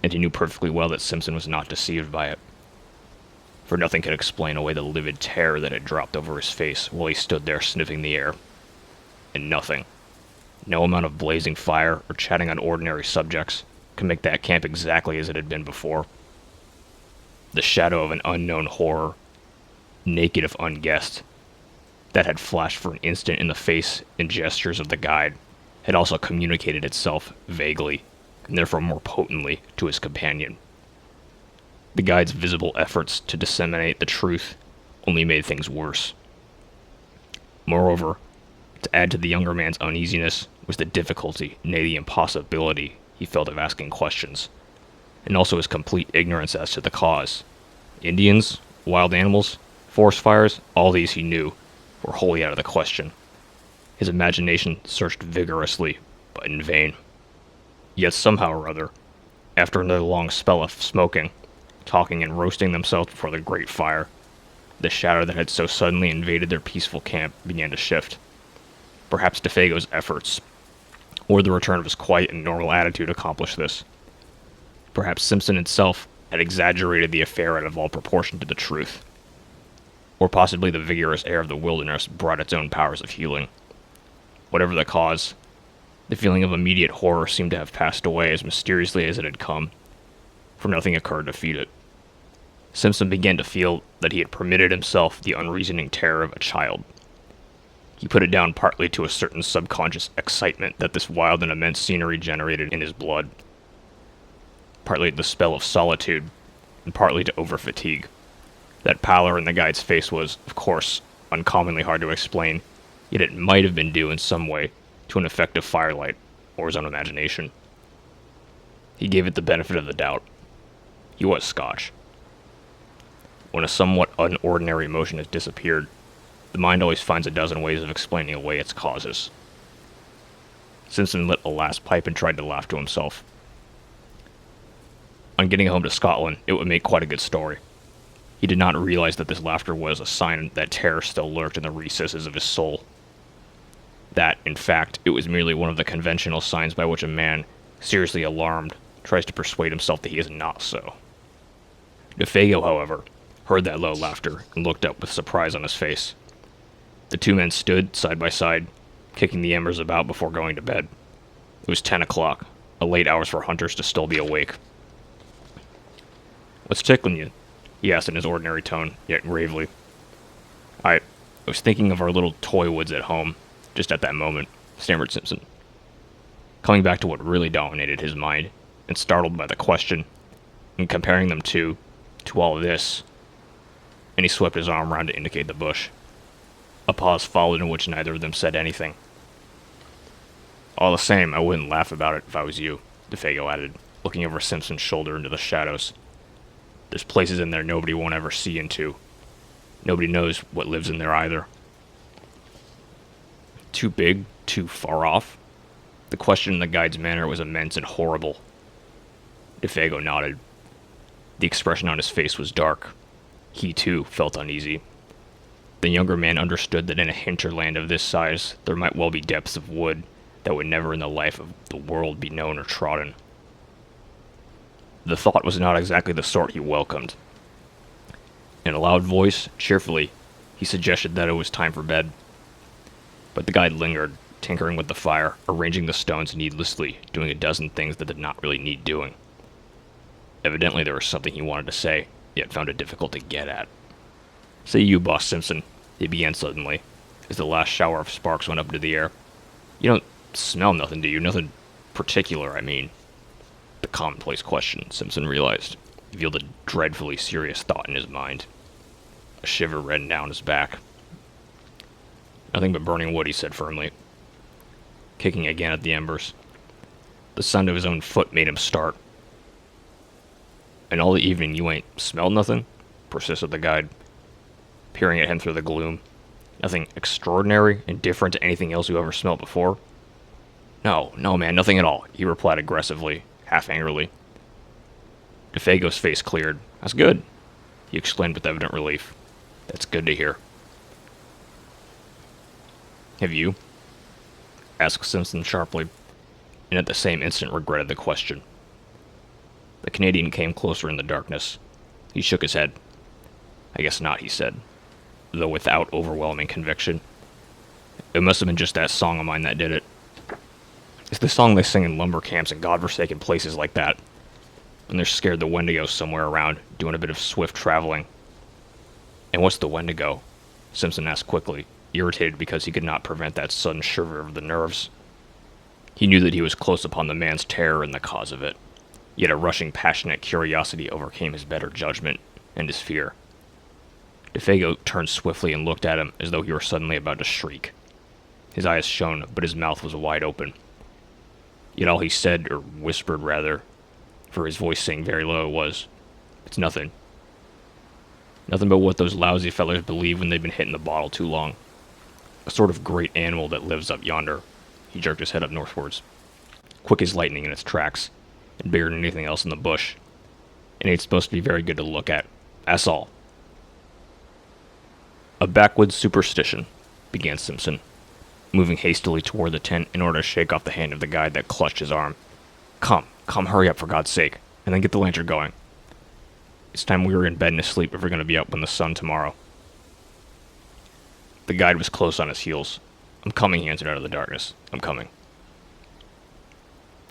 And he knew perfectly well that Simpson was not deceived by it, for nothing could explain away the livid terror that had dropped over his face while he stood there sniffing the air. And nothing, no amount of blazing fire or chatting on ordinary subjects, could make that camp exactly as it had been before. The shadow of an unknown horror, naked if unguessed, that had flashed for an instant in the face and gestures of the guide, had also communicated itself vaguely, and therefore more potently, to his companion. The guide's visible efforts to disseminate the truth only made things worse. Moreover, to add to the younger man's uneasiness was the difficulty, nay the impossibility, he felt of asking questions, and also his complete ignorance as to the cause. Indians, wild animals, forest fires, all these he knew, were wholly out of the question. His imagination searched vigorously, but in vain. Yet somehow or other, after another long spell of smoking, talking and roasting themselves before the great fire, the shadow that had so suddenly invaded their peaceful camp began to shift. Perhaps Defago's efforts, or the return of his quiet and normal attitude accomplished this. Perhaps Simpson himself had exaggerated the affair out of all proportion to the truth. Or possibly the vigorous air of the wilderness brought its own powers of healing. Whatever the cause, the feeling of immediate horror seemed to have passed away as mysteriously as it had come, for nothing occurred to feed it. Simpson began to feel that he had permitted himself the unreasoning terror of a child. He put it down partly to a certain subconscious excitement that this wild and immense scenery generated in his blood, partly to the spell of solitude, and partly to over-fatigue. That pallor in the guide's face was, of course, uncommonly hard to explain, yet it might have been due in some way to an effect of firelight, or his own imagination. He gave it the benefit of the doubt. He was Scotch. When a somewhat unordinary emotion has disappeared, the mind always finds a dozen ways of explaining away its causes. Simpson lit a last pipe and tried to laugh to himself. On getting home to Scotland, it would make quite a good story. He did not realize that this laughter was a sign that terror still lurked in the recesses of his soul. That, in fact, it was merely one of the conventional signs by which a man, seriously alarmed, tries to persuade himself that he is not so. Defago, however, heard that low laughter and looked up with surprise on his face. The two men stood side by side, kicking the embers about before going to bed. It was 10 o'clock, a late hour for hunters to still be awake. "What's tickling you?" he asked in his ordinary tone, yet gravely. I was thinking of our little toy woods at home, just at that moment," stammered Simpson, coming back to what really dominated his mind, and startled by the question, and comparing them to all this, and he swept his arm round to indicate the bush. A pause followed in which neither of them said anything. "All the same, I wouldn't laugh about it if I was you," Defago added, looking over Simpson's shoulder into the shadows. "There's places in there nobody won't ever see into. Nobody knows what lives in there either." Too big? Too far off? The question in the guide's manner was immense and horrible. Defago nodded. The expression on his face was dark. He, too, felt uneasy. The younger man understood that in a hinterland of this size, there might well be depths of wood that would never in the life of the world be known or trodden. The thought was not exactly the sort he welcomed. In a loud voice, cheerfully, he suggested that it was time for bed. But the guide lingered, tinkering with the fire, arranging the stones needlessly, doing a dozen things that did not really need doing. Evidently there was something he wanted to say, yet found it difficult to get at. "Say you, Boss Simpson," he began suddenly, as the last shower of sparks went up into the air. "You don't smell nothing, do you? Nothing particular, I mean." The commonplace question, Simpson realized, revealed a dreadfully serious thought in his mind. A shiver ran down his back. "Nothing but burning wood," he said firmly, kicking again at the embers. The sound of his own foot made him start. "And all the evening you ain't smelled nothing?" persisted the guide, peering at him through the gloom. "Nothing extraordinary and different to anything else you ever smelled before?" No, man, nothing at all," he replied aggressively, half angrily. DeFago's face cleared. "That's good," he exclaimed with evident relief. "That's good to hear." "Have you?" asked Simpson sharply, and at the same instant regretted the question. The Canadian came closer in the darkness. He shook his head. "I guess not," he said, though without overwhelming conviction. "It must have been just that song of mine that did it. It's the song they sing in lumber camps and godforsaken places like that, when they're scared the Wendigos somewhere around, doing a bit of swift traveling." "And what's the Wendigo?" Simpson asked quickly, irritated because he could not prevent that sudden shiver of the nerves. He knew that he was close upon the man's terror and the cause of it, yet a rushing passionate curiosity overcame his better judgment and his fear. DeFago turned swiftly and looked at him as though he were suddenly about to shriek. His eyes shone, but his mouth was wide open. Yet all he said, or whispered rather, for his voice saying very low, was, "It's nothing. Nothing but what those lousy fellers believe when they've been hitting the bottle too long. A sort of great animal that lives up yonder." He jerked his head up northwards, quick as lightning in its tracks, and bigger than anything else in the bush. "And ain't supposed to be very good to look at. That's all." "A backwoods superstition," began Simpson, moving hastily toward the tent in order to shake off the hand of the guide that clutched his arm. Come, hurry up for God's sake, and then get the lantern going. It's time we were in bed and asleep if we're going to be up in the sun tomorrow." The guide was close on his heels. "I'm coming," he answered out of the darkness. "I'm coming."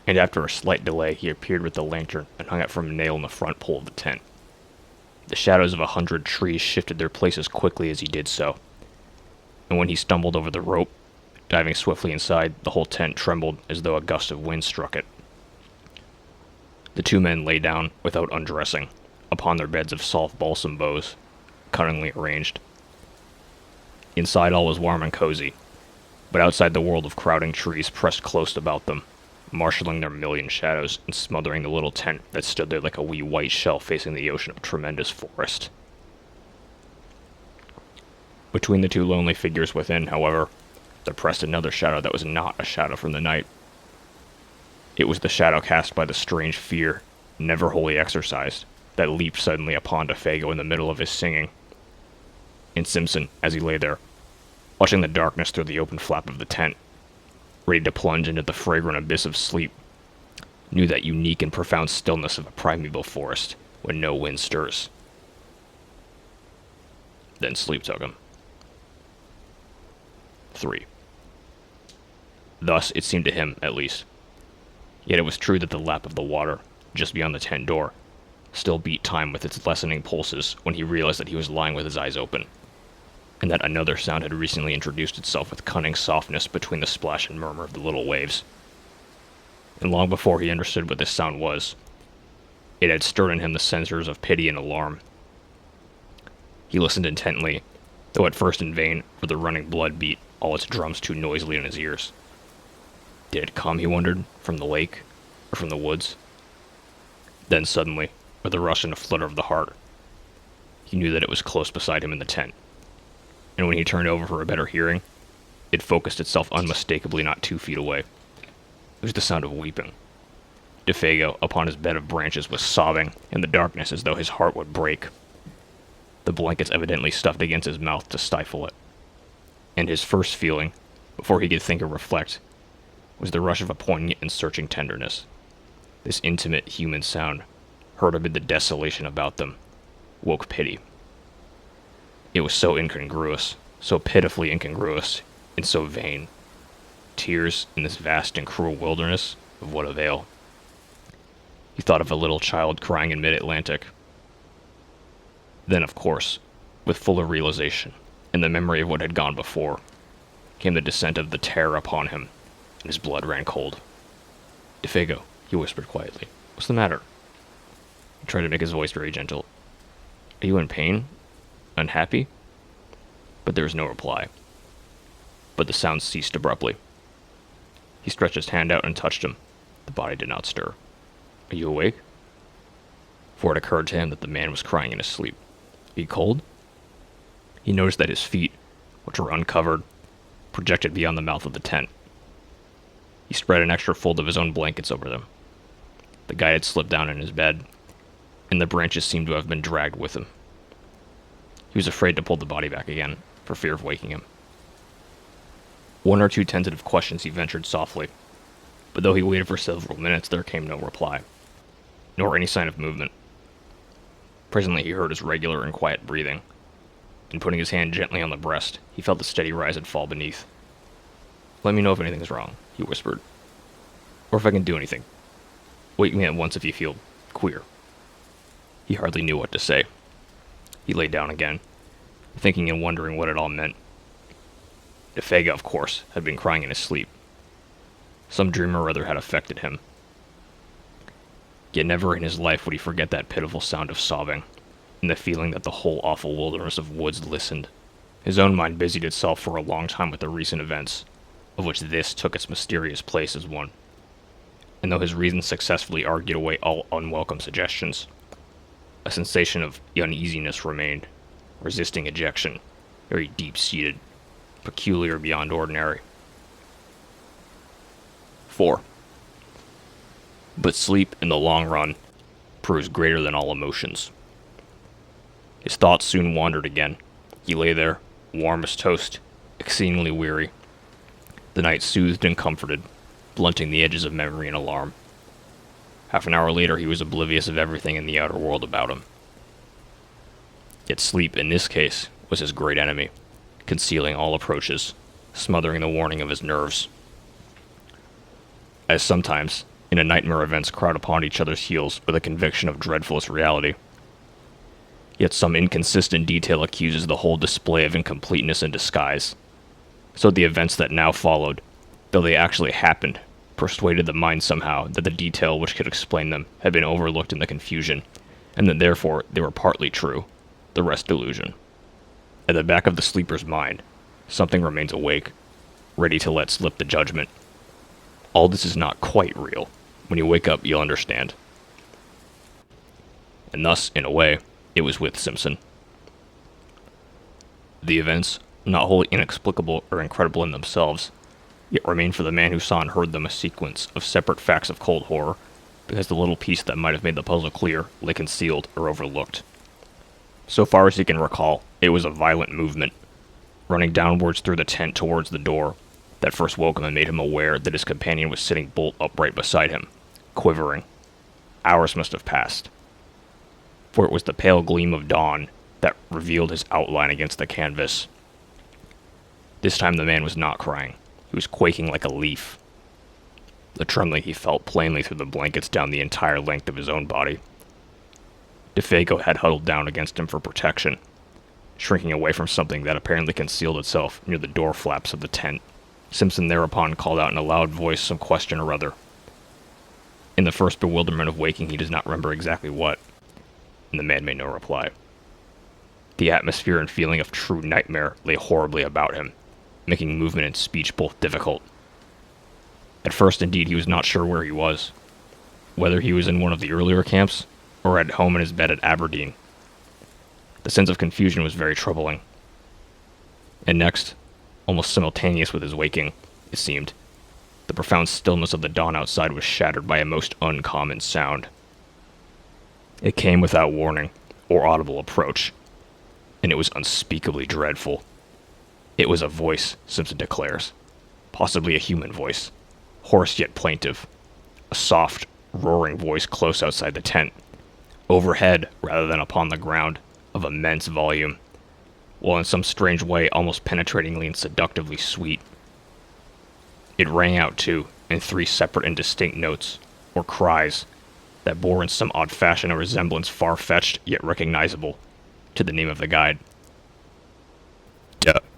And after a slight delay, he appeared with the lantern and hung it from a nail in the front pole of the tent. The shadows of 100 trees shifted their places quickly as he did so, and when he stumbled over the rope, diving swiftly inside, the whole tent trembled as though a gust of wind struck it. The two men lay down, without undressing, upon their beds of soft balsam boughs, cunningly arranged. Inside all was warm and cozy, but outside the world of crowding trees pressed close about them, marshalling their million shadows and smothering the little tent that stood there like a wee white shell facing the ocean of tremendous forest. Between the two lonely figures within, however, there pressed another shadow that was not a shadow from the night. It was the shadow cast by the strange fear, never wholly exorcised, that leaped suddenly upon DeFago in the middle of his singing. And Simpson, as he lay there, watching the darkness through the open flap of the tent, ready to plunge into the fragrant abyss of sleep, knew that unique and profound stillness of a primeval forest when no wind stirs. Then sleep took him. 3. Thus, it seemed to him, at least. Yet it was true that the lap of the water, just beyond the tent door, still beat time with its lessening pulses when he realized that he was lying with his eyes open, and that another sound had recently introduced itself with cunning softness between the splash and murmur of the little waves. And long before he understood what this sound was, it had stirred in him the sensors of pity and alarm. He listened intently, though at first in vain, for the running blood beat all its drums too noisily in his ears. Did it come, he wondered, from the lake, or from the woods? Then suddenly, with a rush and a flutter of the heart, he knew that it was close beside him in the tent, and when he turned over for a better hearing, it focused itself unmistakably not 2 feet away. It was the sound of weeping. DeFago, upon his bed of branches, was sobbing in the darkness as though his heart would break. the blankets evidently stuffed against his mouth to stifle it. And his first feeling, before he could think or reflect, was the rush of a poignant and searching tenderness. This intimate human sound, heard amid the desolation about them, woke pity. It was so incongruous, so pitifully incongruous, and so vain. Tears in this vast and cruel wilderness, of what avail? He thought of a little child crying in mid-Atlantic. Then, of course, with fuller realization, and the memory of what had gone before, came the descent of the terror upon him, and his blood ran cold. "Defago," he whispered quietly. "What's the matter?" He tried to make his voice very gentle. "Are you in pain? Unhappy?" But there was no reply. But the sound ceased abruptly. He stretched his hand out and touched him. The body did not stir. "Are you awake?" For it occurred to him that the man was crying in his sleep. "Are you cold?" He noticed that his feet, which were uncovered, projected beyond the mouth of the tent. He spread an extra fold of his own blankets over them. The guide had slipped down in his bed, and the branches seemed to have been dragged with him. He was afraid to pull the body back again, for fear of waking him. One or two tentative questions he ventured softly, but though he waited for several minutes, there came no reply, nor any sign of movement. Presently he heard his regular and quiet breathing, and putting his hand gently on the breast, he felt the steady rise and fall beneath. "Let me know if anything's wrong," he whispered, "or if I can do anything. Wake me at once if you feel queer." He hardly knew what to say. He lay down again, thinking and wondering what it all meant. Defago, of course, had been crying in his sleep. Some dream or other had affected him. Yet never in his life would he forget that pitiful sound of sobbing, and the feeling that the whole awful wilderness of woods listened. His own mind busied itself for a long time with the recent events, of which this took its mysterious place as one. And though his reason successfully argued away all unwelcome suggestions, a sensation of uneasiness remained, resisting ejection, very deep-seated, peculiar beyond ordinary. 4. But sleep, in the long run, proves greater than all emotions. His thoughts soon wandered again. He lay there, warm as toast, exceedingly weary. The night soothed and comforted, blunting the edges of memory and alarm. Half an hour later he was oblivious of everything in the outer world about him. Yet sleep, in this case, was his great enemy, concealing all approaches, smothering the warning of his nerves. As sometimes, in a nightmare, events crowd upon each other's heels with a conviction of dreadfulest reality. Yet some inconsistent detail accuses the whole display of incompleteness and disguise. So the events that now followed, though they actually happened, persuaded the mind somehow that the detail which could explain them had been overlooked in the confusion, and that therefore they were partly true, the rest delusion. At the back of the sleeper's mind, something remains awake, ready to let slip the judgment. All this is not quite real. When you wake up, you'll understand. And thus, in a way, it was with Simpson. The events, not wholly inexplicable or incredible in themselves, yet remained for the man who saw and heard them a sequence of separate facts of cold horror, because the little piece that might have made the puzzle clear lay concealed or overlooked. So far as he can recall, it was a violent movement, running downwards through the tent towards the door, that first woke him and made him aware that his companion was sitting bolt upright beside him, quivering. Hours must have passed, for it was the pale gleam of dawn that revealed his outline against the canvas. This time the man was not crying. He was quaking like a leaf. The trembling he felt plainly through the blankets down the entire length of his own body. Defago had huddled down against him for protection, shrinking away from something that apparently concealed itself near the door flaps of the tent. Simpson thereupon called out in a loud voice some question or other. In the first bewilderment of waking, he does not remember exactly what, and the man made no reply. The atmosphere and feeling of true nightmare lay horribly about him, making movement and speech both difficult. At first, indeed, he was not sure where he was, whether he was in one of the earlier camps, or at home in his bed at Aberdeen. The sense of confusion was very troubling. And next, almost simultaneous with his waking, it seemed, the profound stillness of the dawn outside was shattered by a most uncommon sound. It came without warning, or audible approach. and it was unspeakably dreadful. It was a voice, Simpson declares. Possibly a human voice. Hoarse yet plaintive. A soft, roaring voice close outside the tent. Overhead, rather than upon the ground, of immense volume, while in some strange way almost penetratingly and seductively sweet. It rang out, too, in 3 separate and distinct notes, or cries, that bore in some odd fashion a resemblance far-fetched yet recognizable to the name of the guide.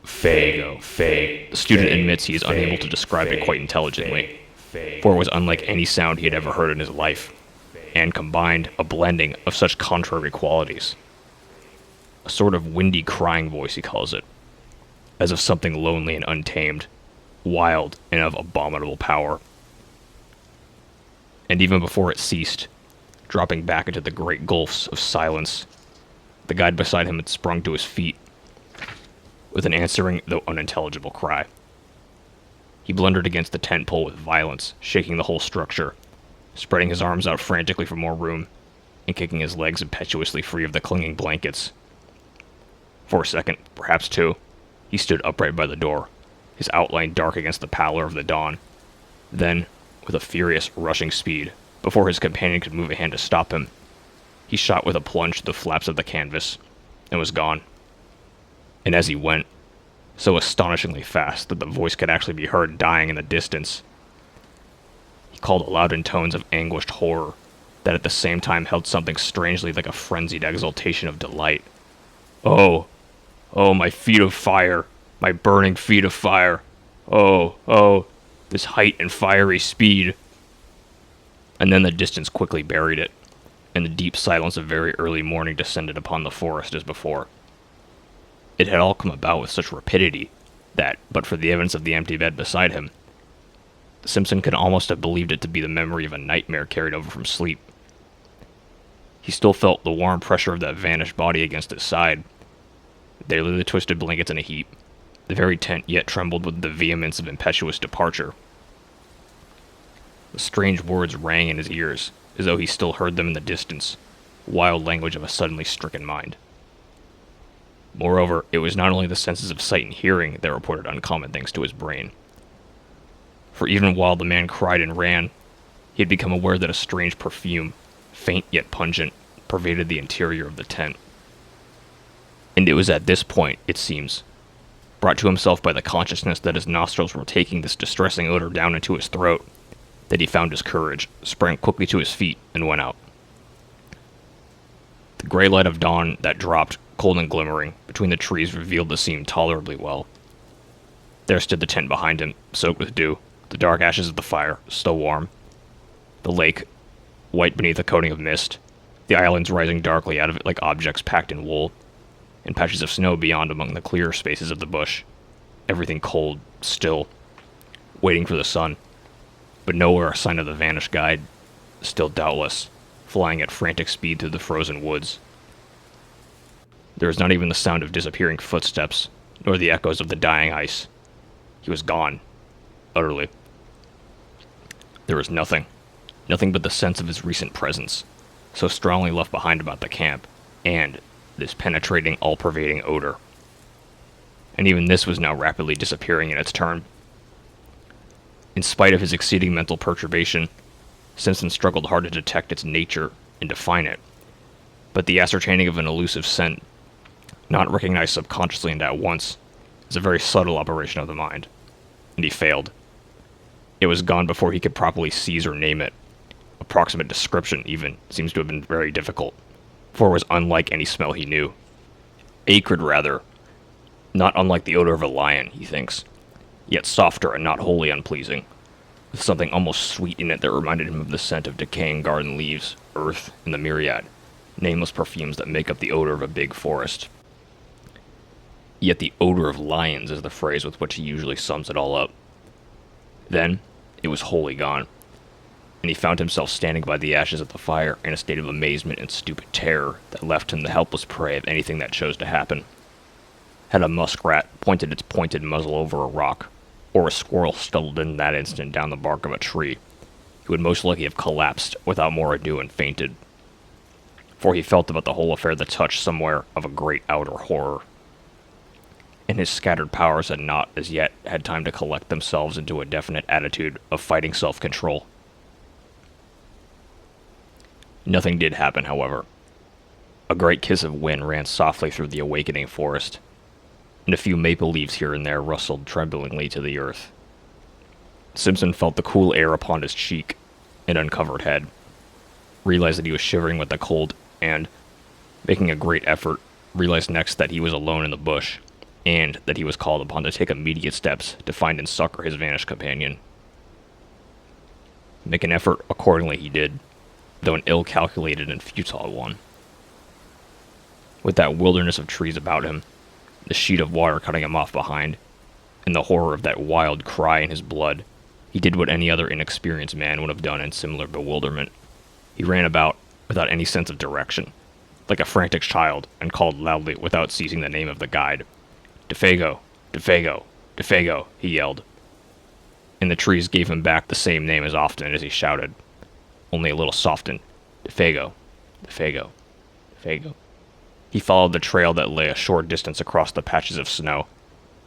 Fago. The student admits he is unable to describe it quite intelligently, for it was unlike any sound he had ever heard in his life, and combined a blending of such contrary qualities. A sort of windy crying voice, he calls it, as of something lonely and untamed, wild and of abominable power. And even before it ceased, dropping back into the great gulfs of silence, the guide beside him had sprung to his feet, with an answering, though unintelligible cry. He blundered against the tent pole with violence, shaking the whole structure, spreading his arms out frantically for more room, and kicking his legs impetuously free of the clinging blankets. For a second, perhaps 2, he stood upright by the door, his outline dark against the pallor of the dawn. Then, with a furious, rushing speed, before his companion could move a hand to stop him, he shot with a plunge to the flaps of the canvas, and was gone. And as he went, so astonishingly fast that the voice could actually be heard dying in the distance, he called aloud in tones of anguished horror that at the same time held something strangely like a frenzied exultation of delight. Oh, my feet of fire, my burning feet of fire. Oh, this height and fiery speed. And then the distance quickly buried it, and the deep silence of very early morning descended upon the forest as before. It had all come about with such rapidity that, but for the evidence of the empty bed beside him, Simpson could almost have believed it to be the memory of a nightmare carried over from sleep. He still felt the warm pressure of that vanished body against his side. There lay the twisted blankets in a heap. The very tent yet trembled with the vehemence of impetuous departure. The strange words rang in his ears, as though he still heard them in the distance, wild language of a suddenly stricken mind. Moreover, it was not only the senses of sight and hearing that reported uncommon things to his brain. For even while the man cried and ran, he had become aware that a strange perfume, faint yet pungent, pervaded the interior of the tent. And it was at this point, it seems, brought to himself by the consciousness that his nostrils were taking this distressing odor down into his throat, that he found his courage, sprang quickly to his feet, and went out. The gray light of dawn that dropped, cold and glimmering, between the trees revealed the scene tolerably well. There stood the tent behind him, soaked with dew, the dark ashes of the fire, still warm. The lake, white beneath a coating of mist, the islands rising darkly out of it like objects packed in wool, and patches of snow beyond among the clearer spaces of the bush. Everything cold, still, waiting for the sun, but nowhere a sign of the vanished guide, still doubtless, flying at frantic speed through the frozen woods. There was not even the sound of disappearing footsteps, nor the echoes of the dying ice. He was gone, utterly. There was nothing but the sense of his recent presence, so strongly left behind about the camp, and this penetrating, all-pervading odor. And even this was now rapidly disappearing in its turn. In spite of his exceeding mental perturbation, Simpson struggled hard to detect its nature and define it, but the ascertaining of an elusive scent, not recognized subconsciously and at once, is a very subtle operation of the mind, and he failed. It was gone before he could properly seize or name it. Approximate description, even, seems to have been very difficult, for it was unlike any smell he knew. Acrid, rather, not unlike the odor of a lion, he thinks, yet softer and not wholly unpleasing, with something almost sweet in it that reminded him of the scent of decaying garden leaves, earth, and the myriad, nameless perfumes that make up the odor of a big forest. Yet the odor of lions is the phrase with which he usually sums it all up. Then, it was wholly gone, and he found himself standing by the ashes of the fire in a state of amazement and stupid terror that left him the helpless prey of anything that chose to happen. Had a muskrat pointed its pointed muzzle over a rock, or a squirrel scuttled in that instant down the bark of a tree, he would most likely have collapsed without more ado and fainted. for he felt about the whole affair the touch somewhere of a great outer horror. And his scattered powers had not, as yet, had time to collect themselves into a definite attitude of fighting self-control. Nothing did happen, however. A great kiss of wind ran softly through the awakening forest, and a few maple leaves here and there rustled tremblingly to the earth. Simpson felt the cool air upon his cheek and uncovered head, realized that he was shivering with the cold, and, making a great effort, realized next that he was alone in the bush, and that he was called upon to take immediate steps to find and succor his vanished companion. Make an effort accordingly he did, though an ill-calculated and futile one. With that wilderness of trees about him, the sheet of water cutting him off behind, and the horror of that wild cry in his blood, he did what any other inexperienced man would have done in similar bewilderment. He ran about without any sense of direction, like a frantic child, and called loudly without ceasing the name of the guide. "Defago! Defago! Defago!" he yelled. And the trees gave him back the same name as often as he shouted, only a little softened. "Defago! Defago! Defago!" He followed the trail that lay a short distance across the patches of snow,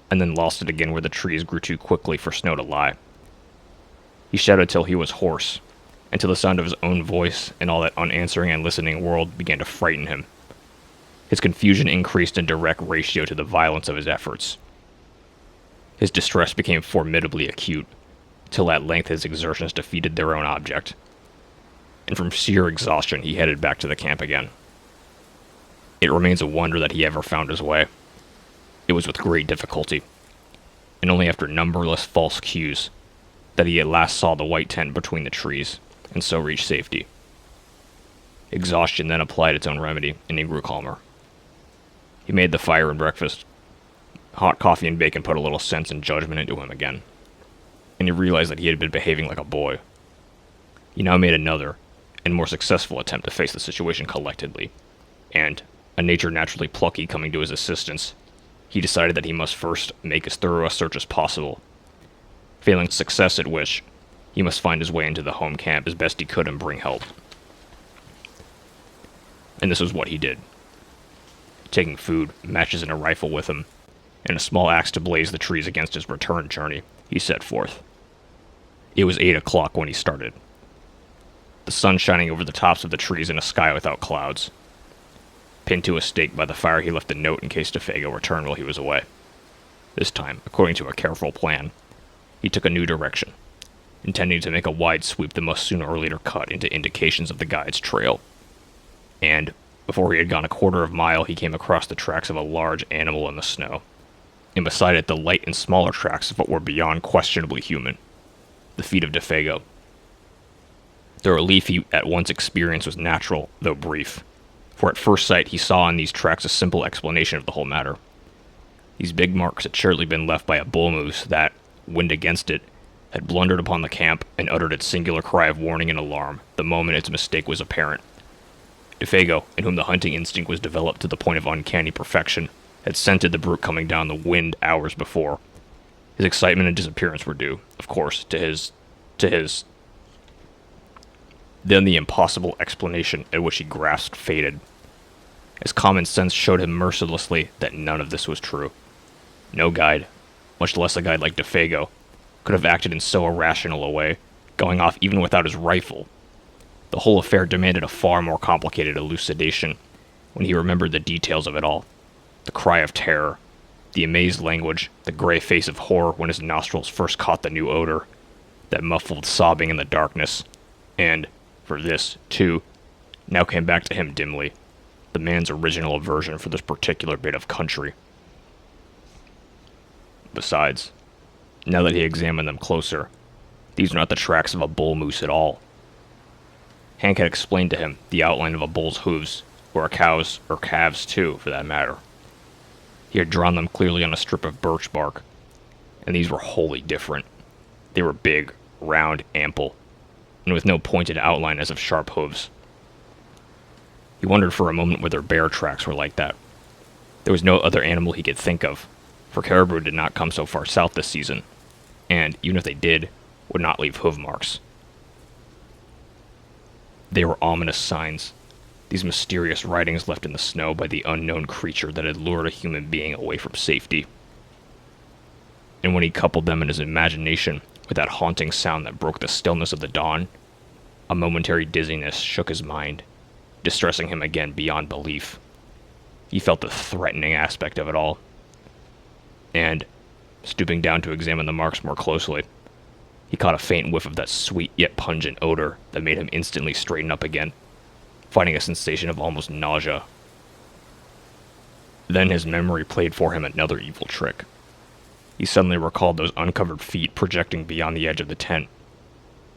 and then lost it again where the trees grew too quickly for snow to lie. He shouted till he was hoarse, until the sound of his own voice and all that unanswering and listening world began to frighten him. His confusion increased in direct ratio to the violence of his efforts. His distress became formidably acute, till at length his exertions defeated their own object, and from sheer exhaustion he headed back to the camp again. It remains a wonder that he ever found his way. It was with great difficulty, and only after numberless false cues, that he at last saw the white tent between the trees, and so reached safety. Exhaustion then applied its own remedy, and he grew calmer. He made the fire and breakfast. Hot coffee and bacon put a little sense and judgment into him again, and he realized that he had been behaving like a boy. He now made another, and more successful attempt to face the situation collectedly, and, a nature naturally plucky coming to his assistance, he decided that he must first make as thorough a search as possible, failing success at which, he must find his way into the home camp as best he could and bring help. And this was what he did. Taking food, matches, and a rifle with him, and a small axe to blaze the trees against his return journey, he set forth. It was 8 o'clock when he started, the sun shining over the tops of the trees in a sky without clouds. Pinned to a stake by the fire, he left a note in case Defago returned while he was away. This time, according to a careful plan, he took a new direction, intending to make a wide sweep that must sooner or later cut into indications of the guide's trail. And, before he had gone a quarter of a mile, he came across the tracks of a large animal in the snow, and beside it the light and smaller tracks of what were beyond questionably human, the feet of Defago. The relief he at once experienced was natural, though brief, for at first sight he saw in these tracks a simple explanation of the whole matter. These big marks had surely been left by a bull moose that, wind against it, had blundered upon the camp and uttered its singular cry of warning and alarm the moment its mistake was apparent. Defago, in whom the hunting instinct was developed to the point of uncanny perfection, had scented the brute coming down the wind hours before. His excitement and disappearance were due, of course, to his... Then the impossible explanation at which he grasped faded, as common sense showed him mercilessly that none of this was true. No guide, much less a guide like Defago, could have acted in so irrational a way, going off even without his rifle. The whole affair demanded a far more complicated elucidation when he remembered the details of it all. The cry of terror, the amazed language, the gray face of horror when his nostrils first caught the new odor, that muffled sobbing in the darkness, and, for this, too, now came back to him dimly, the man's original aversion for this particular bit of country. Besides, now that he examined them closer, these were not the tracks of a bull moose at all. Hank had explained to him the outline of a bull's hooves, or a cow's, or calves too, for that matter. He had drawn them clearly on a strip of birch bark, and these were wholly different. They were big, round, ample, and with no pointed outline as of sharp hooves. He wondered for a moment whether bear tracks were like that. There was no other animal he could think of, for caribou did not come so far south this season, and, even if they did, would not leave hoof marks. They were ominous signs, these mysterious writings left in the snow by the unknown creature that had lured a human being away from safety. And when he coupled them in his imagination with that haunting sound that broke the stillness of the dawn, a momentary dizziness shook his mind, distressing him again beyond belief. He felt the threatening aspect of it all. And, stooping down to examine the marks more closely, he caught a faint whiff of that sweet yet pungent odor that made him instantly straighten up again, finding a sensation of almost nausea. Then his memory played for him another evil trick. He suddenly recalled those uncovered feet projecting beyond the edge of the tent,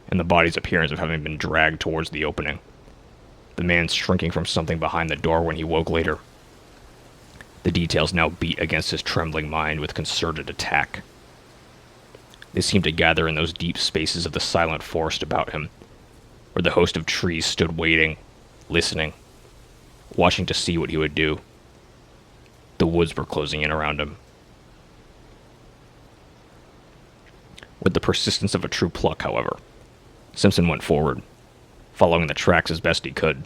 and the body's appearance of having been dragged towards the opening. The man shrinking from something behind the door when he woke later. The details now beat against his trembling mind with concerted attack. They seemed to gather in those deep spaces of the silent forest about him, where the host of trees stood waiting, listening, watching to see what he would do. The woods were closing in around him. With the persistence of a true pluck, however, Simpson went forward, following the tracks as best he could,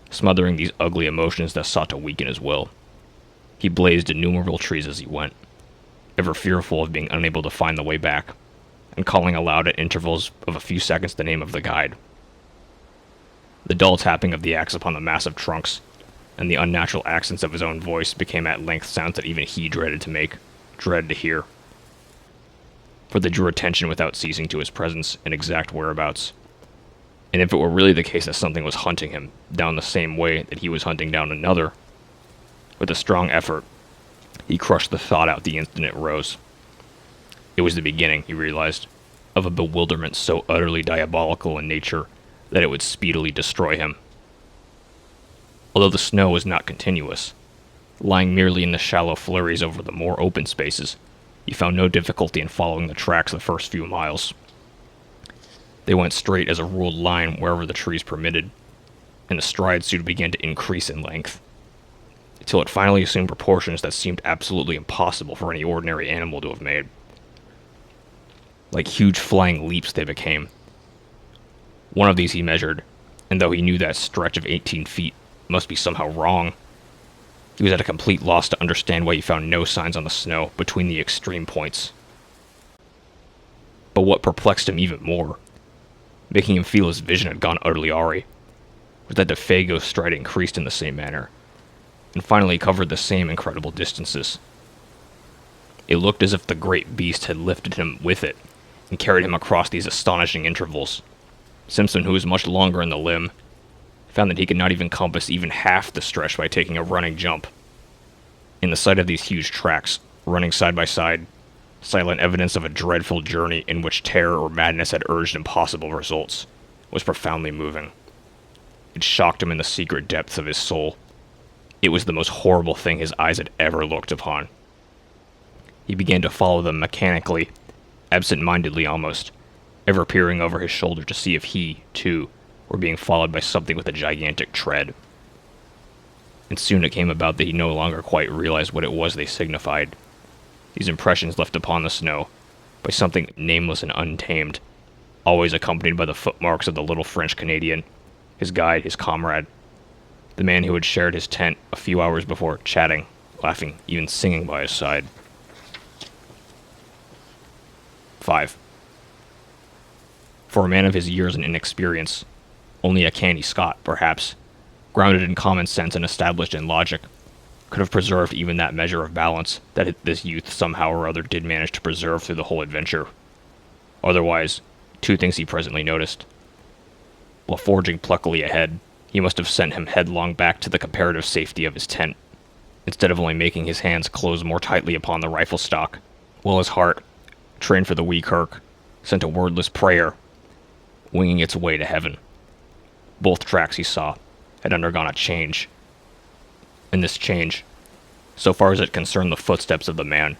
smothering these ugly emotions that sought to weaken his will. He blazed innumerable trees as he went, ever fearful of being unable to find the way back, and calling aloud at intervals of a few seconds the name of the guide. The dull tapping of the axe upon the massive trunks, and the unnatural accents of his own voice became at length sounds that even he dreaded to make, dreaded to hear. For they drew attention without ceasing to his presence and exact whereabouts. And if it were really the case that something was hunting him down the same way that he was hunting down another, with a strong effort, he crushed the thought out the instant it rose. It was the beginning, he realized, of a bewilderment so utterly diabolical in nature that it would speedily destroy him. Although the snow was not continuous, lying merely in the shallow flurries over the more open spaces, he found no difficulty in following the tracks the first few miles. They went straight as a ruled line wherever the trees permitted, and the stride soon began to increase in length, until it finally assumed proportions that seemed absolutely impossible for any ordinary animal to have made. Like huge flying leaps they became. One of these he measured, and though he knew that stretch of 18 feet must be somehow wrong, he was at a complete loss to understand why he found no signs on the snow between the extreme points. But what perplexed him even more, making him feel his vision had gone utterly awry, was that the Fago's stride increased in the same manner, and finally covered the same incredible distances. It looked as if the great beast had lifted him with it, and carried him across these astonishing intervals. Simpson, who was much longer in the limb, found that he could not even compass even half the stretch by taking a running jump. In the sight of these huge tracks, running side by side, silent evidence of a dreadful journey in which terror or madness had urged impossible results, was profoundly moving. It shocked him in the secret depths of his soul. It was the most horrible thing his eyes had ever looked upon. He began to follow them mechanically, absent-mindedly almost, ever peering over his shoulder to see if he, too, were being followed by something with a gigantic tread. And soon it came about that he no longer quite realized what it was they signified. These impressions left upon the snow, by something nameless and untamed, always accompanied by the footmarks of the little French Canadian, his guide, his comrade, the man who had shared his tent a few hours before, chatting, laughing, even singing by his side. 5. For a man of his years and inexperience, only a canny Scot, perhaps, grounded in common sense and established in logic, could have preserved even that measure of balance that this youth somehow or other did manage to preserve through the whole adventure. Otherwise, two things he presently noticed. While forging pluckily ahead, he must have sent him headlong back to the comparative safety of his tent, instead of only making his hands close more tightly upon the rifle stock, while his heart, trained for the wee kirk, sent a wordless prayer, winging its way to heaven. Both tracks, he saw, had undergone a change. And this change, so far as it concerned the footsteps of the man,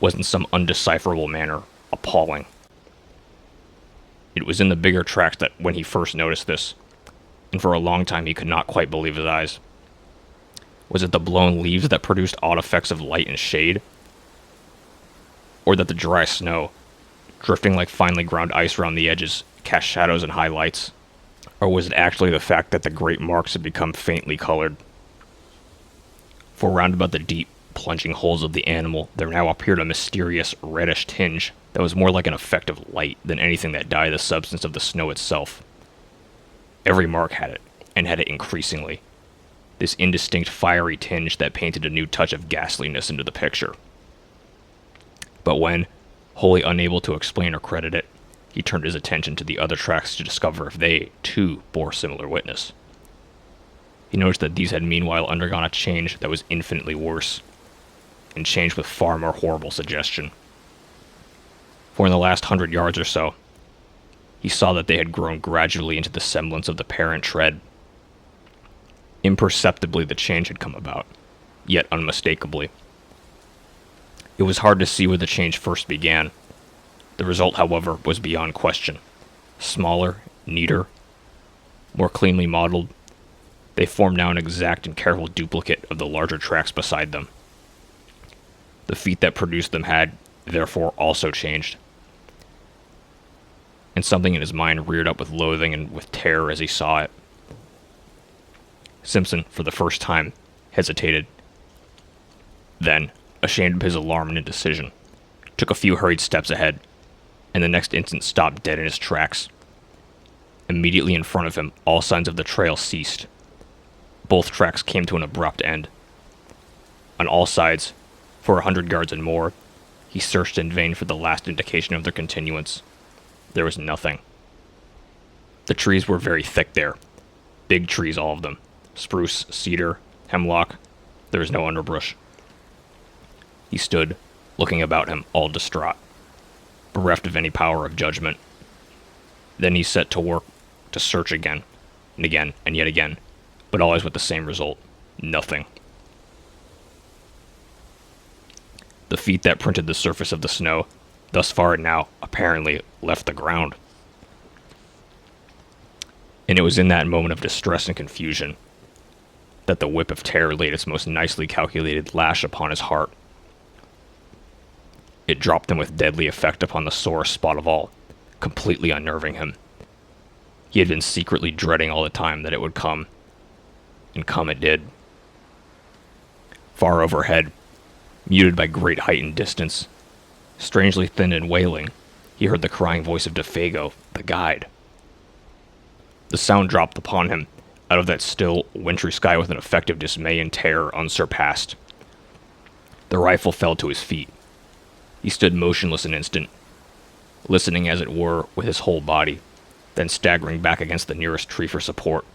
was in some undecipherable manner appalling. It was in the bigger tracks that when he first noticed this, and for a long time he could not quite believe his eyes. Was it the blown leaves that produced odd effects of light and shade? Or that the dry snow, drifting like finely ground ice around the edges, cast shadows and highlights? Or was it actually the fact that the great marks had become faintly colored? For round about the deep, plunging holes of the animal, there now appeared a mysterious reddish tinge that was more like an effect of light than anything that dyed the substance of the snow itself. Every mark had it, and had it increasingly. This indistinct fiery tinge that painted a new touch of ghastliness into the picture. But when, wholly unable to explain or credit it, he turned his attention to the other tracks to discover if they, too, bore similar witness. He noticed that these had meanwhile undergone a change that was infinitely worse, and changed with far more horrible suggestion. For in the last 100 yards or so, he saw that they had grown gradually into the semblance of the parent tread. Imperceptibly the change had come about, yet unmistakably. It was hard to see where the change first began. The result, however, was beyond question. Smaller, neater, more cleanly modeled, they formed now an exact and careful duplicate of the larger tracks beside them. The feet that produced them had, therefore, also changed. And something in his mind reared up with loathing and with terror as he saw it. Simpson, for the first time, hesitated. Then, ashamed of his alarm and indecision, took a few hurried steps ahead, and the next instant stopped dead in his tracks. Immediately in front of him, all signs of the trail ceased. Both tracks came to an abrupt end. On all sides, for 100 yards and more, he searched in vain for the last indication of their continuance. There was nothing. The trees were very thick there. Big trees, all of them. Spruce, cedar, hemlock. There was no underbrush. He stood, looking about him, all distraught, bereft of any power of judgment. Then he set to work to search again, and yet again, but always with the same result. Nothing. The feet that printed the surface of the snow, thus far had now, apparently, left the ground. And it was in that moment of distress and confusion that the whip of terror laid its most nicely calculated lash upon his heart. It dropped him with deadly effect upon the sorest spot of all, completely unnerving him. He had been secretly dreading all the time that it would come, and come it did. Far overhead, muted by great height and distance, strangely thin and wailing, he heard the crying voice of Defago, the guide. The sound dropped upon him, out of that still, wintry sky with an effect of dismay and terror unsurpassed. The rifle fell to his feet. He stood motionless an instant, listening as it were with his whole body, then staggering back against the nearest tree for support,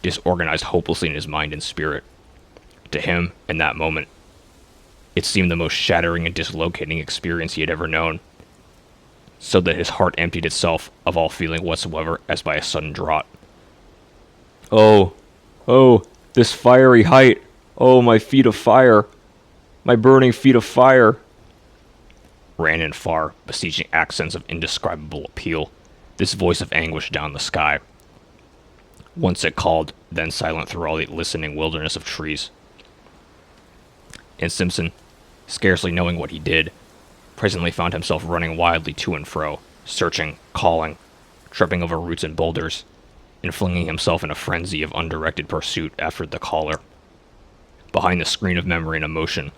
disorganized hopelessly in his mind and spirit. To him, in that moment, it seemed the most shattering and dislocating experience he had ever known, so that his heart emptied itself of all feeling whatsoever as by a sudden draught. Oh, this fiery height! Oh, my feet of fire! My burning feet of fire! Ran in far, beseeching accents of indescribable appeal, this voice of anguish down the sky. Once it called, then silent through all the listening wilderness of trees. And Simpson, scarcely knowing what he did, presently found himself running wildly to and fro, searching, calling, tripping over roots and boulders, and flinging himself in a frenzy of undirected pursuit after the caller. Behind the screen of memory and emotion,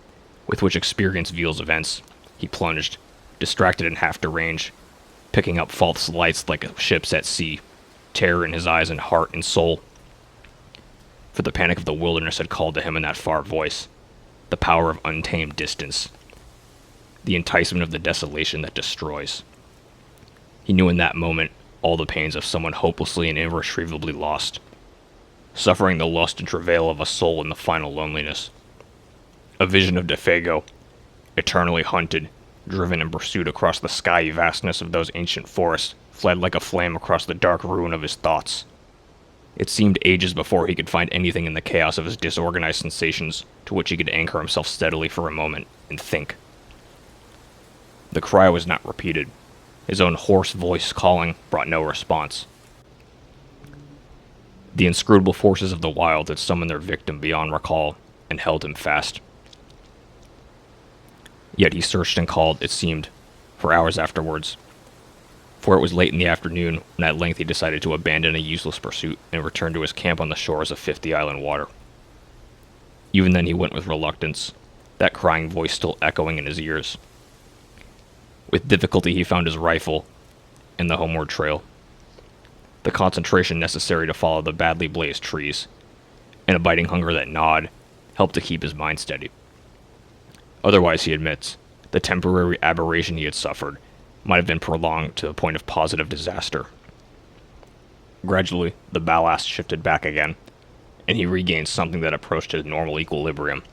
with which experience veils events, he plunged, distracted and half deranged, picking up false lights like ships at sea, terror in his eyes and heart and soul. For the panic of the wilderness had called to him in that far voice, the power of untamed distance, the enticement of the desolation that destroys. He knew in that moment all the pains of someone hopelessly and irretrievably lost, suffering the lust and travail of a soul in the final loneliness. A vision of Defago, eternally hunted, driven and pursued across the skyey vastness of those ancient forests, fled like a flame across the dark ruin of his thoughts. It seemed ages before he could find anything in the chaos of his disorganized sensations to which he could anchor himself steadily for a moment and think. The cry was not repeated. His own hoarse voice calling brought no response. The inscrutable forces of the wild had summoned their victim beyond recall and held him fast. Yet he searched and called, it seemed, for hours afterwards. for it was late in the afternoon when at length he decided to abandon a useless pursuit and return to his camp on the shores of 50 Island Water. Even then he went with reluctance, that crying voice still echoing in his ears. With difficulty he found his rifle and the homeward trail. The concentration necessary to follow the badly blazed trees, and a biting hunger that gnawed, helped to keep his mind steady. Otherwise, he admits, the temporary aberration he had suffered might have been prolonged to the point of positive disaster. Gradually, the ballast shifted back again, and he regained something that approached his normal equilibrium.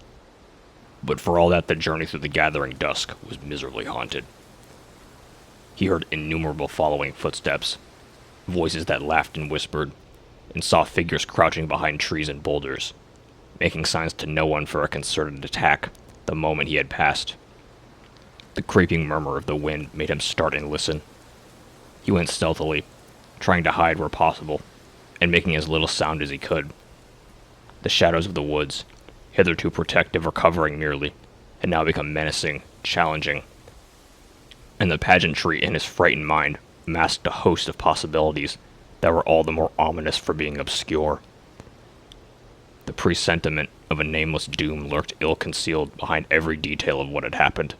But for all that, the journey through the gathering dusk was miserably haunted. He heard innumerable following footsteps, voices that laughed and whispered, and saw figures crouching behind trees and boulders, making signs to no one for a concerted attack the moment he had passed. The creeping murmur of the wind made him start and listen. He went stealthily, trying to hide where possible, and making as little sound as he could. The shadows of the woods, hitherto protective or covering merely, had now become menacing, challenging, and the pageantry in his frightened mind masked a host of possibilities that were all the more ominous for being obscure. The presentiment of a nameless doom lurked ill-concealed behind every detail of what had happened.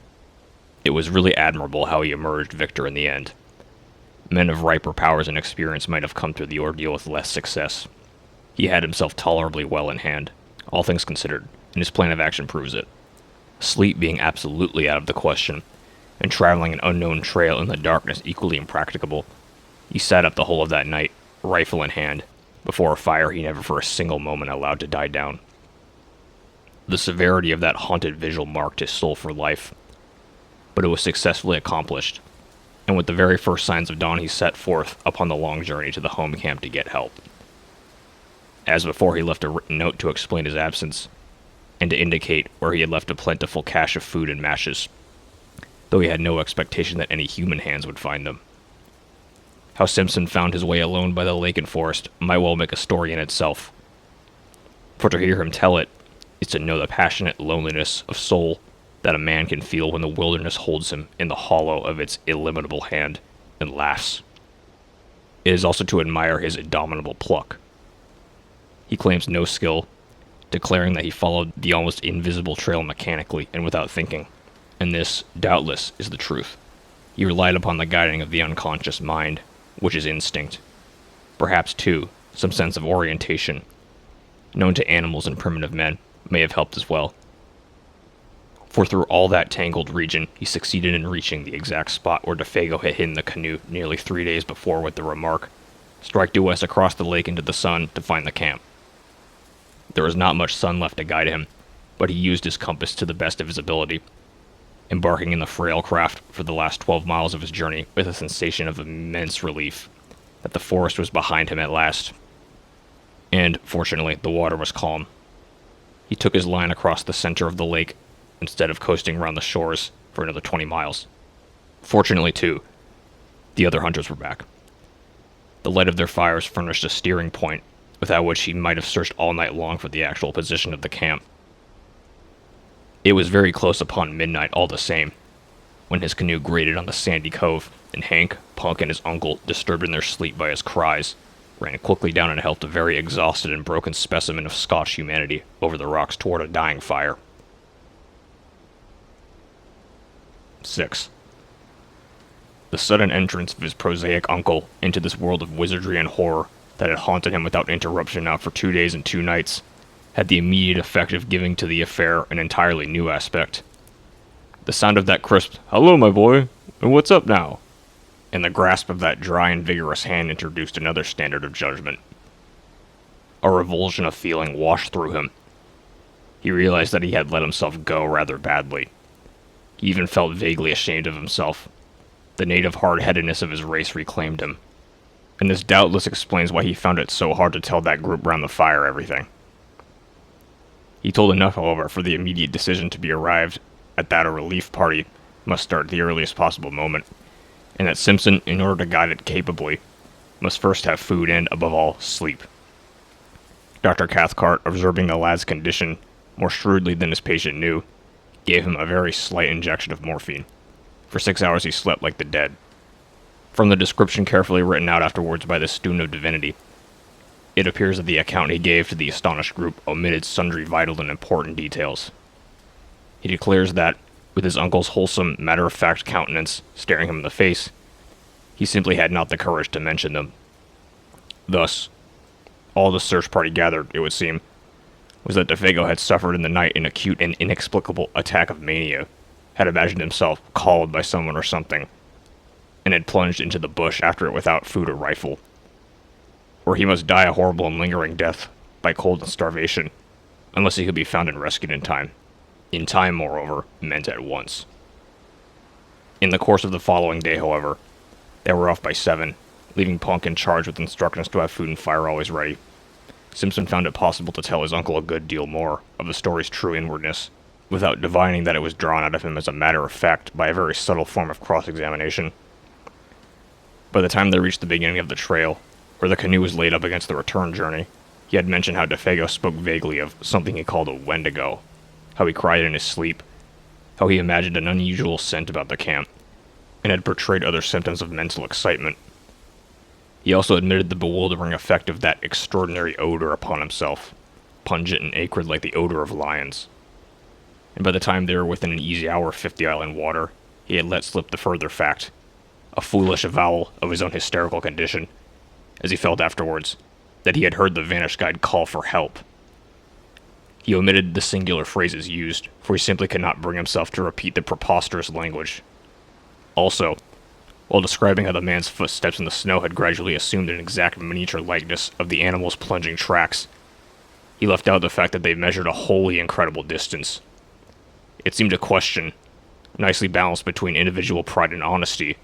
It was really admirable how he emerged victor in the end. Men of riper powers and experience might have come through the ordeal with less success. He had himself tolerably well in hand, all things considered, and his plan of action proves it. Sleep being absolutely out of the question, and traveling an unknown trail in the darkness equally impracticable, he sat up the whole of that night, rifle in hand, before a fire he never for a single moment allowed to die down. The severity of that haunted vigil marked his soul for life, but it was successfully accomplished, and with the very first signs of dawn he set forth upon the long journey to the home camp to get help. As before, he left a written note to explain his absence, and to indicate where he had left a plentiful cache of food and matches, though he had no expectation that any human hands would find them. How Simpson found his way alone by the lake and forest might well make a story in itself, for to hear him tell it is to know the passionate loneliness of soul that a man can feel when the wilderness holds him in the hollow of its illimitable hand and laughs. It is also to admire his indomitable pluck. He claims no skill, declaring that he followed the almost invisible trail mechanically and without thinking, and this, doubtless, is the truth. He relied upon the guiding of the unconscious mind, which is instinct. Perhaps, too, some sense of orientation, known to animals and primitive men, may have helped as well. For through all that tangled region, he succeeded in reaching the exact spot where DeFago had hidden the canoe nearly 3 days before with the remark, "Strike due west across the lake into the sun to find the camp." There was not much sun left to guide him, but he used his compass to the best of his ability, embarking in the frail craft for the last 12 miles of his journey with a sensation of immense relief that the forest was behind him at last. And, fortunately, the water was calm. He took his line across the center of the lake instead of coasting around the shores for another 20 miles. Fortunately, too, the other hunters were back. The light of their fires furnished a steering point, without which he might have searched all night long for the actual position of the camp. It was very close upon midnight all the same, when his canoe grated on the sandy cove, and Hank, Punk, and his uncle, disturbed in their sleep by his cries, ran quickly down and helped a very exhausted and broken specimen of Scotch humanity over the rocks toward a dying fire. 6. The sudden entrance of his prosaic uncle into this world of wizardry and horror that had haunted him without interruption now for 2 days and 2 nights had the immediate effect of giving to the affair an entirely new aspect. The sound of that crisp, "Hello, my boy, and what's up now?" and the grasp of that dry and vigorous hand introduced another standard of judgment. A revulsion of feeling washed through him. He realized that he had let himself go rather badly. He even felt vaguely ashamed of himself. The native hard-headedness of his race reclaimed him, and this doubtless explains why he found it so hard to tell that group round the fire everything. He told enough, however, for the immediate decision to be arrived at that a relief party must start at the earliest possible moment, and that Simpson, in order to guide it capably, must first have food and, above all, sleep. Dr. Cathcart, observing the lad's condition more shrewdly than his patient knew, gave him a very slight injection of morphine. For 6 hours he slept like the dead. From the description carefully written out afterwards by this student of divinity, it appears that the account he gave to the astonished group omitted sundry vital and important details. He declares that, with his uncle's wholesome, matter-of-fact countenance staring him in the face, he simply had not the courage to mention them. Thus, all the search party gathered, it would seem, was that Defago had suffered in the night an acute and inexplicable attack of mania, had imagined himself called by someone or something, and had plunged into the bush after it without food or rifle, or he must die a horrible and lingering death by cold and starvation, unless he could be found and rescued in time. In time, moreover, meant at once. In the course of the following day, however, they were off by 7, leaving Punk in charge with instructions to have food and fire always ready. Simpson found it possible to tell his uncle a good deal more of the story's true inwardness, without divining that it was drawn out of him as a matter of fact by a very subtle form of cross-examination. By the time they reached the beginning of the trail, where the canoe was laid up against the return journey, he had mentioned how Defago spoke vaguely of something he called a Wendigo, how he cried in his sleep, how he imagined an unusual scent about the camp, and had portrayed other symptoms of mental excitement. He also admitted the bewildering effect of that extraordinary odor upon himself, pungent and acrid like the odor of lions. And by the time they were within an easy hour of 50 Island water, he had let slip the further fact, a foolish avowal of his own hysterical condition, as he felt afterwards, that he had heard the vanished guide call for help. He omitted the singular phrases used, for he simply could not bring himself to repeat the preposterous language. Also, while describing how the man's footsteps in the snow had gradually assumed an exact miniature likeness of the animal's plunging tracks, he left out the fact that they measured a wholly incredible distance. It seemed a question, nicely balanced between individual pride and honesty,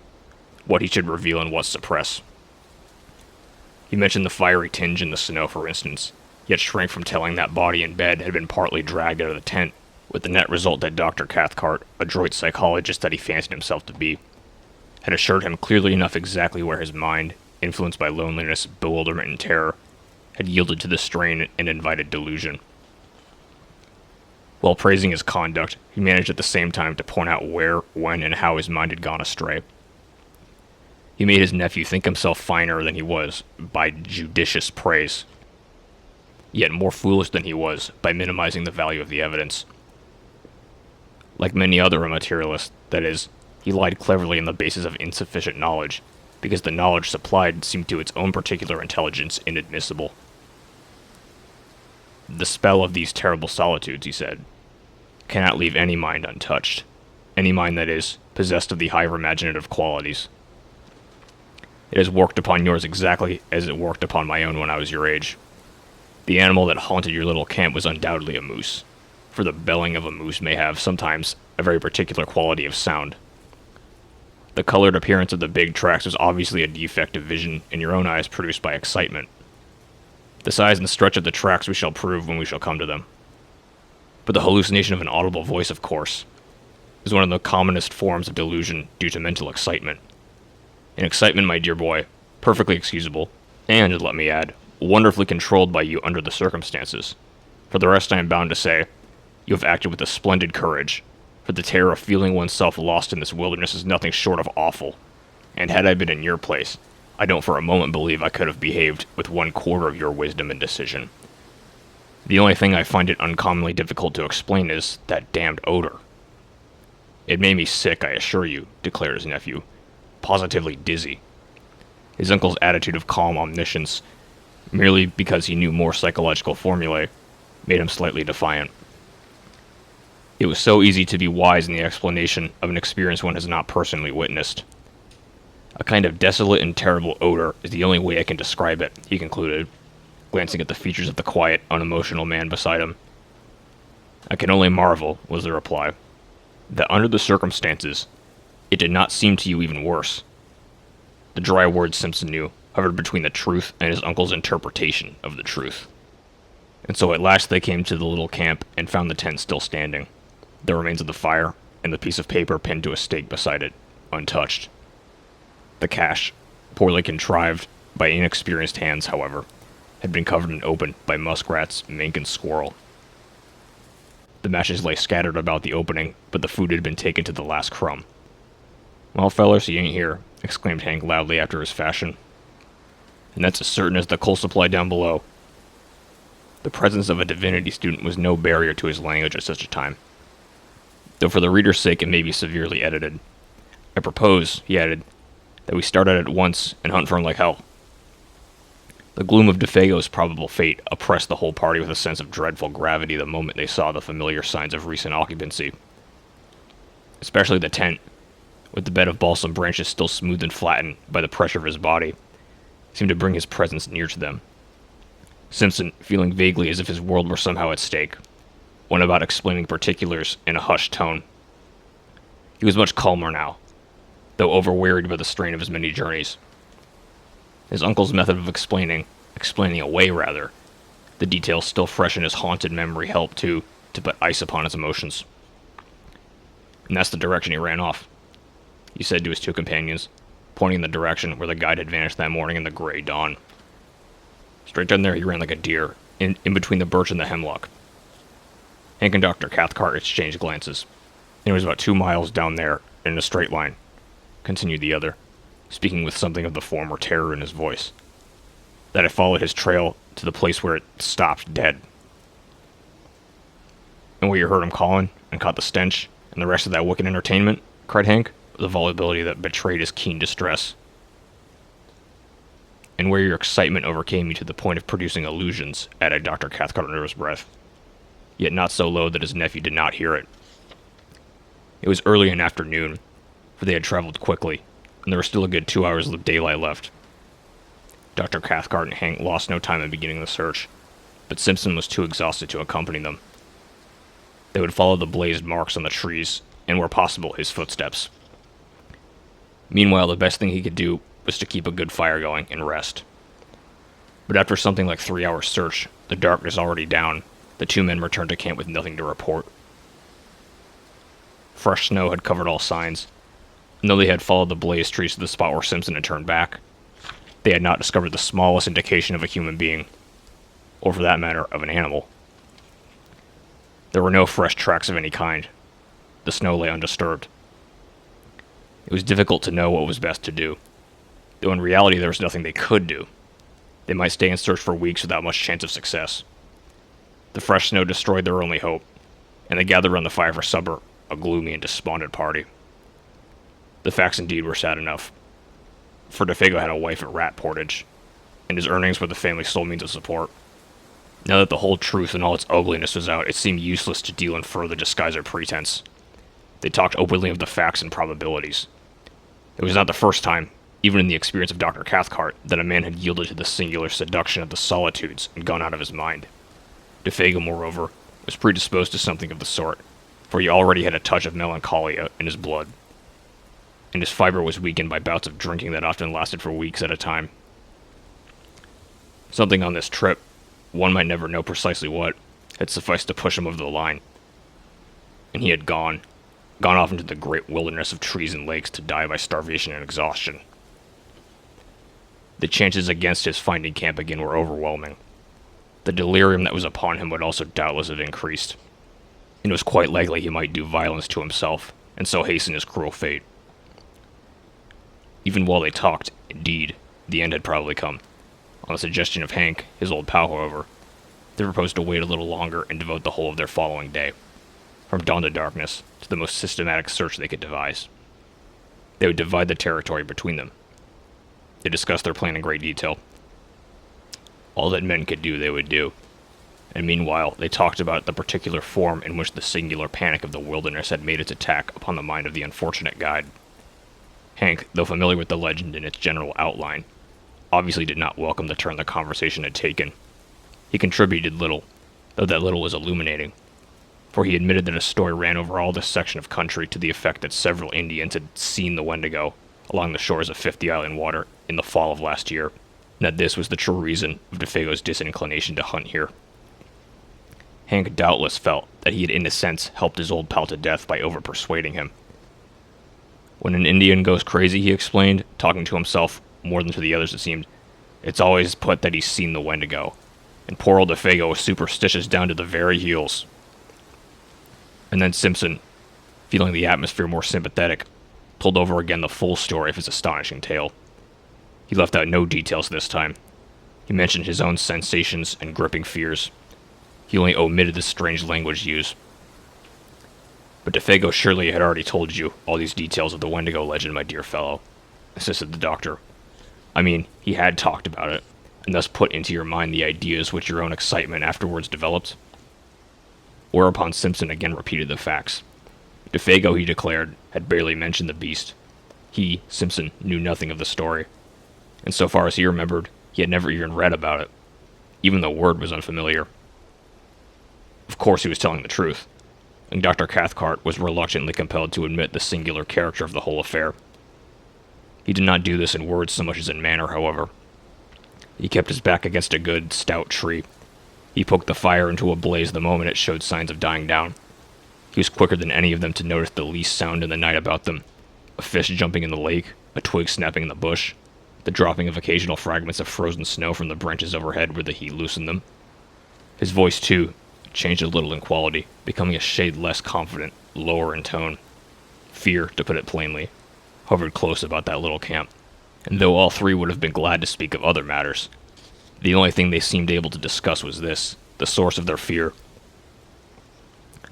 what he should reveal and what suppress. He mentioned the fiery tinge in the snow, for instance, yet shrank from telling that body in bed had been partly dragged out of the tent, with the net result that Dr. Cathcart, adroit psychologist that he fancied himself to be, had assured him clearly enough exactly where his mind, influenced by loneliness, bewilderment, and terror, had yielded to the strain and invited delusion. While praising his conduct, he managed at the same time to point out where, when, and how his mind had gone astray. He made his nephew think himself finer than he was by judicious praise, yet more foolish than he was by minimizing the value of the evidence. Like many other immaterialists, that is, he lied cleverly on the basis of insufficient knowledge, because the knowledge supplied seemed to its own particular intelligence inadmissible. The spell of these terrible solitudes, he said, cannot leave any mind untouched, any mind, that is, possessed of the higher imaginative qualities. It has worked upon yours exactly as it worked upon my own when I was your age. The animal that haunted your little camp was undoubtedly a moose, for the belling of a moose may have, sometimes, a very particular quality of sound. The colored appearance of the big tracks was obviously a defect of vision in your own eyes produced by excitement. The size and stretch of the tracks we shall prove when we shall come to them. But the hallucination of an audible voice, of course, is one of the commonest forms of delusion due to mental excitement. An excitement, my dear boy, perfectly excusable, and, let me add, wonderfully controlled by you under the circumstances. For the rest, I am bound to say, you have acted with a splendid courage, for the terror of feeling oneself lost in this wilderness is nothing short of awful, and had I been in your place, I don't for a moment believe I could have behaved with 1/4 of your wisdom and decision. The only thing I find it uncommonly difficult to explain is that damned odor. It made me sick, I assure you, declared his nephew, positively dizzy. His uncle's attitude of calm omniscience, merely because he knew more psychological formulae, made him slightly defiant. It was so easy to be wise in the explanation of an experience one has not personally witnessed. A kind of desolate and terrible odor is the only way I can describe it, he concluded, glancing at the features of the quiet, unemotional man beside him. I can only marvel, was the reply, that under the circumstances, it did not seem to you even worse. The dry words Simpson knew hovered between the truth and his uncle's interpretation of the truth. And so at last they came to the little camp and found the tent still standing, the remains of the fire, and the piece of paper pinned to a stake beside it, untouched. The cache, poorly contrived by inexperienced hands, however, had been covered and opened by muskrats, mink, and squirrel. The matches lay scattered about the opening, but the food had been taken to the last crumb. Well, fellers, he ain't here, exclaimed Hank loudly after his fashion. And that's as certain as the coal supply down below. The presence of a divinity student was no barrier to his language at such a time. Though for the reader's sake it may be severely edited. I propose, he added, that we start out at once and hunt for him like hell. The gloom of Defago's probable fate oppressed the whole party with a sense of dreadful gravity the moment they saw the familiar signs of recent occupancy. Especially the tent, with the bed of balsam branches still smooth and flattened by the pressure of his body, seemed to bring his presence near to them. Simpson, feeling vaguely as if his world were somehow at stake, went about explaining particulars in a hushed tone. He was much calmer now, though overwearied by the strain of his many journeys. His uncle's method of explaining away rather, the details still fresh in his haunted memory helped to put ice upon his emotions. And that's the direction he ran off, he said to his two companions, pointing in the direction where the guide had vanished that morning in the gray dawn. Straight down there he ran like a deer, in between the birch and the hemlock. Hank and Dr. Cathcart exchanged glances. It was about 2 miles down there, in a straight line, continued the other, speaking with something of the former terror in his voice. That I followed his trail to the place where it stopped dead. And where you heard him calling, and caught the stench, and the rest of that wicked entertainment? Cried Hank, with a volubility that betrayed his keen distress. And where your excitement overcame you to the point of producing illusions, added Dr. Cathcart under his breath, yet not so low that his nephew did not hear it. It was early in afternoon, for they had traveled quickly, and there was still a good 2 hours of daylight left. Dr. Cathcart and Hank lost no time in beginning the search, but Simpson was too exhausted to accompany them. They would follow the blazed marks on the trees, and where possible, his footsteps. Meanwhile, the best thing he could do was to keep a good fire going and rest. But after something like 3 hours' search, the darkness already down, the two men returned to camp with nothing to report. Fresh snow had covered all signs, and though they had followed the blazed trees to the spot where Simpson had turned back, they had not discovered the smallest indication of a human being, or for that matter, of an animal. There were no fresh tracks of any kind. The snow lay undisturbed. It was difficult to know what was best to do, though in reality there was nothing they could do. They might stay and search for weeks without much chance of success. The fresh snow destroyed their only hope, and they gathered around the fire for supper, a gloomy and despondent party. The facts indeed were sad enough, for Defago had a wife at Rat Portage, and his earnings were the family's sole means of support. Now that the whole truth and all its ugliness was out, it seemed useless to deal in further disguise or pretense. They talked openly of the facts and probabilities. It was not the first time, even in the experience of Dr. Cathcart, that a man had yielded to the singular seduction of the solitudes and gone out of his mind. Defago, moreover, was predisposed to something of the sort, for he already had a touch of melancholia in his blood, and his fiber was weakened by bouts of drinking that often lasted for weeks at a time. Something on this trip, one might never know precisely what, had sufficed to push him over the line, and he had gone off into the great wilderness of trees and lakes to die by starvation and exhaustion. The chances against his finding camp again were overwhelming. The delirium that was upon him would also doubtless have increased, and it was quite likely he might do violence to himself, and so hasten his cruel fate. Even while they talked, indeed, the end had probably come. On the suggestion of Hank, his old pal, however, they proposed to wait a little longer and devote the whole of their following day, from dawn to darkness, to the most systematic search they could devise. They would divide the territory between them. They discussed their plan in great detail. All that men could do, they would do. And meanwhile, they talked about the particular form in which the singular panic of the wilderness had made its attack upon the mind of the unfortunate guide. Hank, though familiar with the legend in its general outline, obviously did not welcome the turn the conversation had taken. He contributed little, though that little was illuminating, for he admitted that a story ran over all this section of country to the effect that several Indians had seen the Wendigo along the shores of 50 Island Water in the fall of last year, and that this was the true reason of Defago's disinclination to hunt here. Hank doubtless felt that he had in a sense helped his old pal to death by over-persuading him. When an Indian goes crazy, he explained, talking to himself more than to the others it seemed, it's always put that he's seen the Wendigo, and poor old Defago was superstitious down to the very heels. And then Simpson, feeling the atmosphere more sympathetic, told over again the full story of his astonishing tale. He left out no details this time. He mentioned his own sensations and gripping fears. He only omitted the strange language used. But DeFago surely had already told you all these details of the Wendigo legend, my dear fellow, insisted the doctor. I mean, he had talked about it, and thus put into your mind the ideas which your own excitement afterwards developed. Whereupon Simpson again repeated the facts. DeFago, he declared, had barely mentioned the beast. He, Simpson, knew nothing of the story, and so far as he remembered, he had never even read about it. Even the word was unfamiliar. Of course he was telling the truth, and Dr. Cathcart was reluctantly compelled to admit the singular character of the whole affair. He did not do this in words so much as in manner, however. He kept his back against a good, stout tree. He poked the fire into a blaze the moment it showed signs of dying down. He was quicker than any of them to notice the least sound in the night about them. A fish jumping in the lake, a twig snapping in the bush, the dropping of occasional fragments of frozen snow from the branches overhead where the heat loosened them. His voice, too, changed a little in quality, becoming a shade less confident, lower in tone. Fear, to put it plainly, hovered close about that little camp, and though all three would have been glad to speak of other matters, the only thing they seemed able to discuss was this, the source of their fear.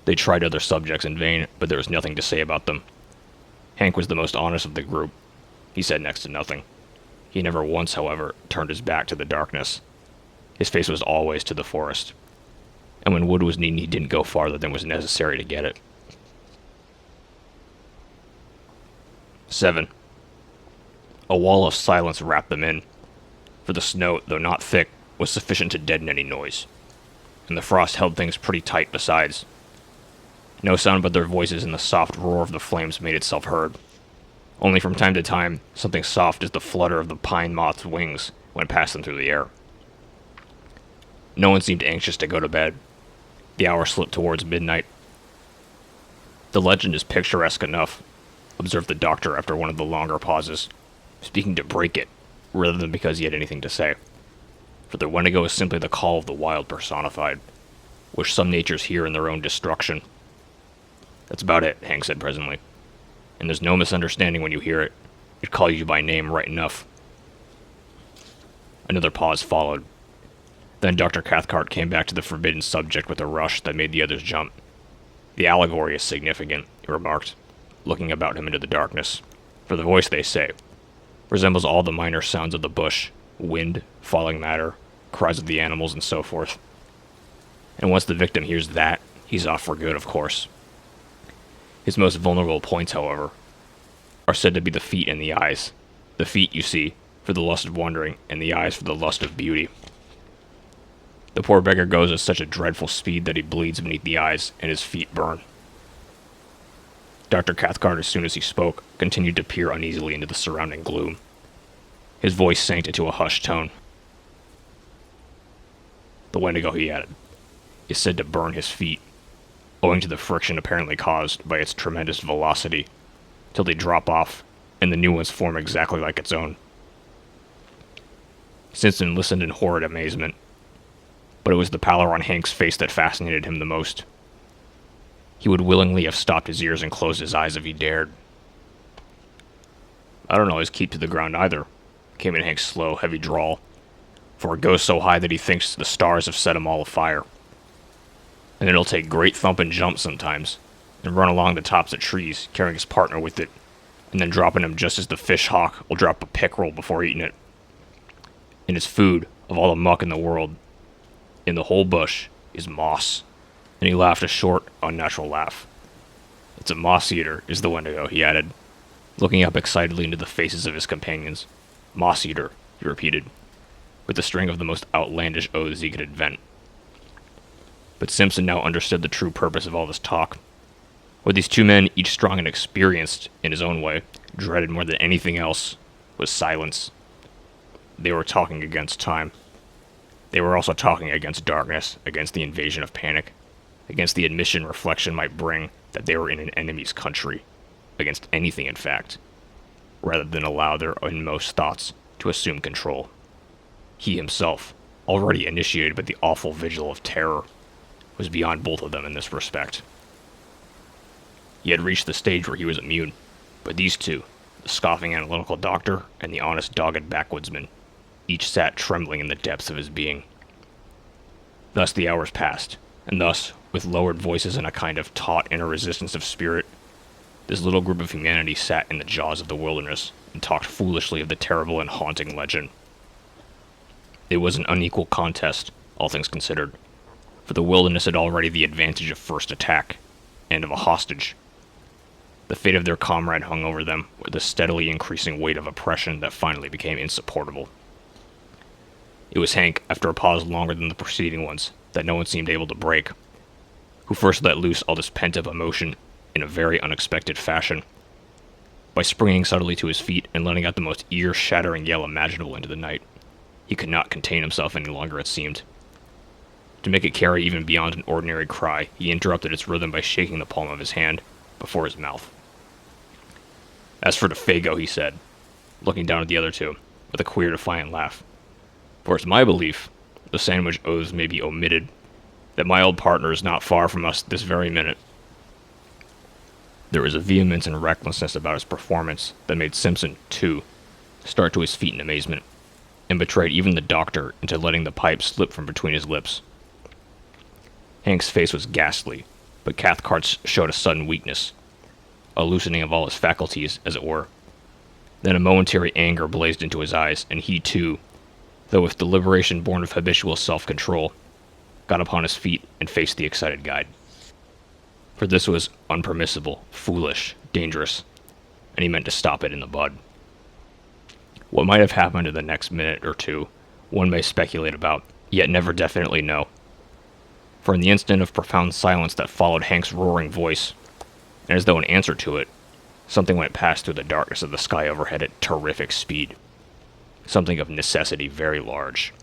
They tried other subjects in vain, but there was nothing to say about them. Hank was the most honest of the group. He said next to nothing. He never once, however, turned his back to the darkness. His face was always to the forest, and when wood was needed, he didn't go farther than was necessary to get it. 7. A wall of silence wrapped them in, for the snow, though not thick, was sufficient to deaden any noise, and the frost held things pretty tight besides. No sound but their voices and the soft roar of the flames made itself heard. Only from time to time, something soft as the flutter of the pine moth's wings went past them through the air. No one seemed anxious to go to bed. The hour slipped towards midnight. The legend is picturesque enough, observed the doctor after one of the longer pauses, speaking to break it, rather than because he had anything to say. For the Wendigo is simply the call of the wild personified, which some natures hear in their own destruction. That's about it, Hank said presently. And there's no misunderstanding when you hear it. It calls you by name right enough. Another pause followed. Then Dr. Cathcart came back to the forbidden subject with a rush that made the others jump. The allegory is significant, he remarked, looking about him into the darkness. For the voice, they say, resembles all the minor sounds of the bush, wind, falling matter, cries of the animals, and so forth. And once the victim hears that, he's off for good, of course. His most vulnerable points, however, are said to be the feet and the eyes. The feet, you see, for the lust of wandering, and the eyes for the lust of beauty. The poor beggar goes at such a dreadful speed that he bleeds beneath the eyes, and his feet burn. Dr. Cathcart, as soon as he spoke, continued to peer uneasily into the surrounding gloom. His voice sank into a hushed tone. The Wendigo, he added, is said to burn his feet, owing to the friction apparently caused by its tremendous velocity, till they drop off, and the new ones form exactly like its own. Simpson listened in horrid amazement, but it was the pallor on Hank's face that fascinated him the most. He would willingly have stopped his ears and closed his eyes if he dared. I don't always keep to the ground either, came in Hank's slow, heavy drawl, for it goes so high that he thinks the stars have set him all afire. And it'll take great thumping jumps sometimes, and run along the tops of trees, carrying his partner with it, and then dropping him just as the fish hawk will drop a pickerel before eating it. And his food, of all the muck in the world, in the whole bush, is moss. And he laughed a short, unnatural laugh. It's a moss-eater, is the Wendigo, he added, looking up excitedly into the faces of his companions. Moss-eater, he repeated, with a string of the most outlandish oaths he could invent. But Simpson now understood the true purpose of all this talk. What these two men, each strong and experienced in his own way, dreaded more than anything else was silence. They were talking against time. They were also talking against darkness, against the invasion of panic, against the admission reflection might bring that they were in an enemy's country, against anything in fact, rather than allow their inmost thoughts to assume control. He himself, already initiated by the awful vigil of terror, was beyond both of them in this respect. He had reached the stage where he was immune, But these two, the scoffing analytical doctor and the honest dogged backwoodsman, each sat trembling in the depths of his being. Thus the hours passed, and thus, with lowered voices and a kind of taut inner resistance of spirit, this little group of humanity sat in the jaws of the wilderness and talked foolishly of the terrible and haunting legend. It was an unequal contest, all things considered, for the wilderness had already the advantage of first attack, and of a hostage. The fate of their comrade hung over them with a steadily increasing weight of oppression that finally became insupportable. It was Hank, after a pause longer than the preceding ones, that no one seemed able to break, who first let loose all this pent-up emotion in a very unexpected fashion, by springing suddenly to his feet and letting out the most ear-shattering yell imaginable into the night. He could not contain himself any longer, it seemed. To make it carry even beyond an ordinary cry, he interrupted its rhythm by shaking the palm of his hand before his mouth. "As for Defago," he said, looking down at the other two, with a queer defiant laugh, "for it's my belief, the sandwich oaths may be omitted, that my old partner is not far from us this very minute." There was a vehemence and recklessness about his performance that made Simpson, too, start to his feet in amazement, and betrayed even the doctor into letting the pipe slip from between his lips. Hank's face was ghastly, but Cathcart's showed a sudden weakness, a loosening of all his faculties, as it were. Then a momentary anger blazed into his eyes, and he, too, though with deliberation born of habitual self-control, got upon his feet and faced the excited guide. For this was unpermissible, foolish, dangerous, and he meant to stop it in the bud. What might have happened in the next minute or two, one may speculate about, yet never definitely know. For in the instant of profound silence that followed Hank's roaring voice, and as though in answer to it, something went past through the darkness of the sky overhead at terrific speed. Something of necessity very large,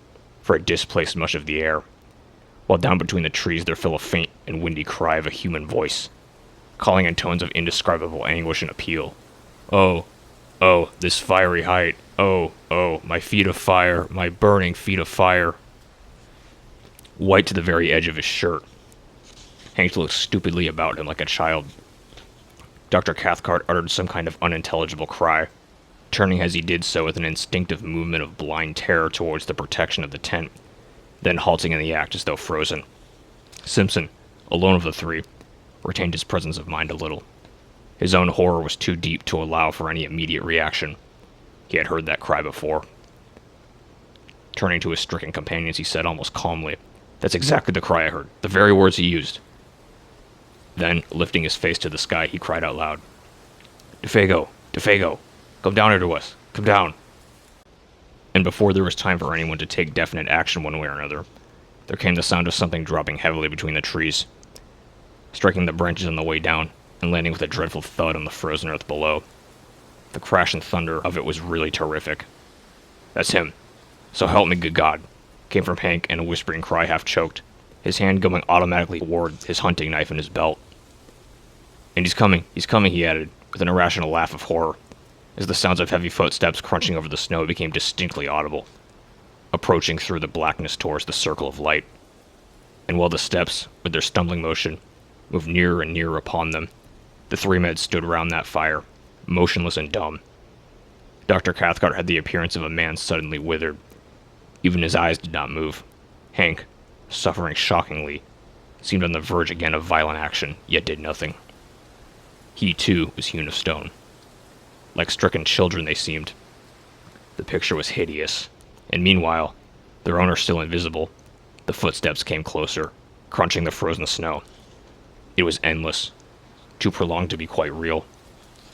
for it displaced much of the air, while down between the trees there fell a faint and windy cry of a human voice, calling in tones of indescribable anguish and appeal. "Oh, oh, this fiery height! Oh, oh, my feet of fire, my burning feet of fire!" White to the very edge of his shirt, Hank looked stupidly about him like a child. Dr. Cathcart uttered some kind of unintelligible cry, turning as he did so with an instinctive movement of blind terror towards the protection of the tent, then halting in the act as though frozen. Simpson, alone of the three, retained his presence of mind a little. His own horror was too deep to allow for any immediate reaction. He had heard that cry before. Turning to his stricken companions, he said almost calmly, "That's exactly the cry I heard, the very words he used." Then, lifting his face to the sky, he cried out loud, "Defago, Defago, come down here to us, come down." And before there was time for anyone to take definite action one way or another, there came the sound of something dropping heavily between the trees, striking the branches on the way down, and landing with a dreadful thud on the frozen earth below. The crash and thunder of it was really terrific. "That's him. So help me, good God," came from Hank in a whispering cry half-choked, his hand going automatically toward his hunting knife in his belt. "And he's coming," he added, with an irrational laugh of horror, as the sounds of heavy footsteps crunching over the snow became distinctly audible, approaching through the blackness towards the circle of light. And while the steps, with their stumbling motion, moved nearer and nearer upon them, the three men stood round that fire, motionless and dumb. Dr. Cathcart had the appearance of a man suddenly withered. Even his eyes did not move. Hank, suffering shockingly, seemed on the verge again of violent action, yet did nothing. He, too, was hewn of stone. Like stricken children they seemed. The picture was hideous, and meanwhile, their owner still invisible, the footsteps came closer, crunching the frozen snow. It was endless, too prolonged to be quite real,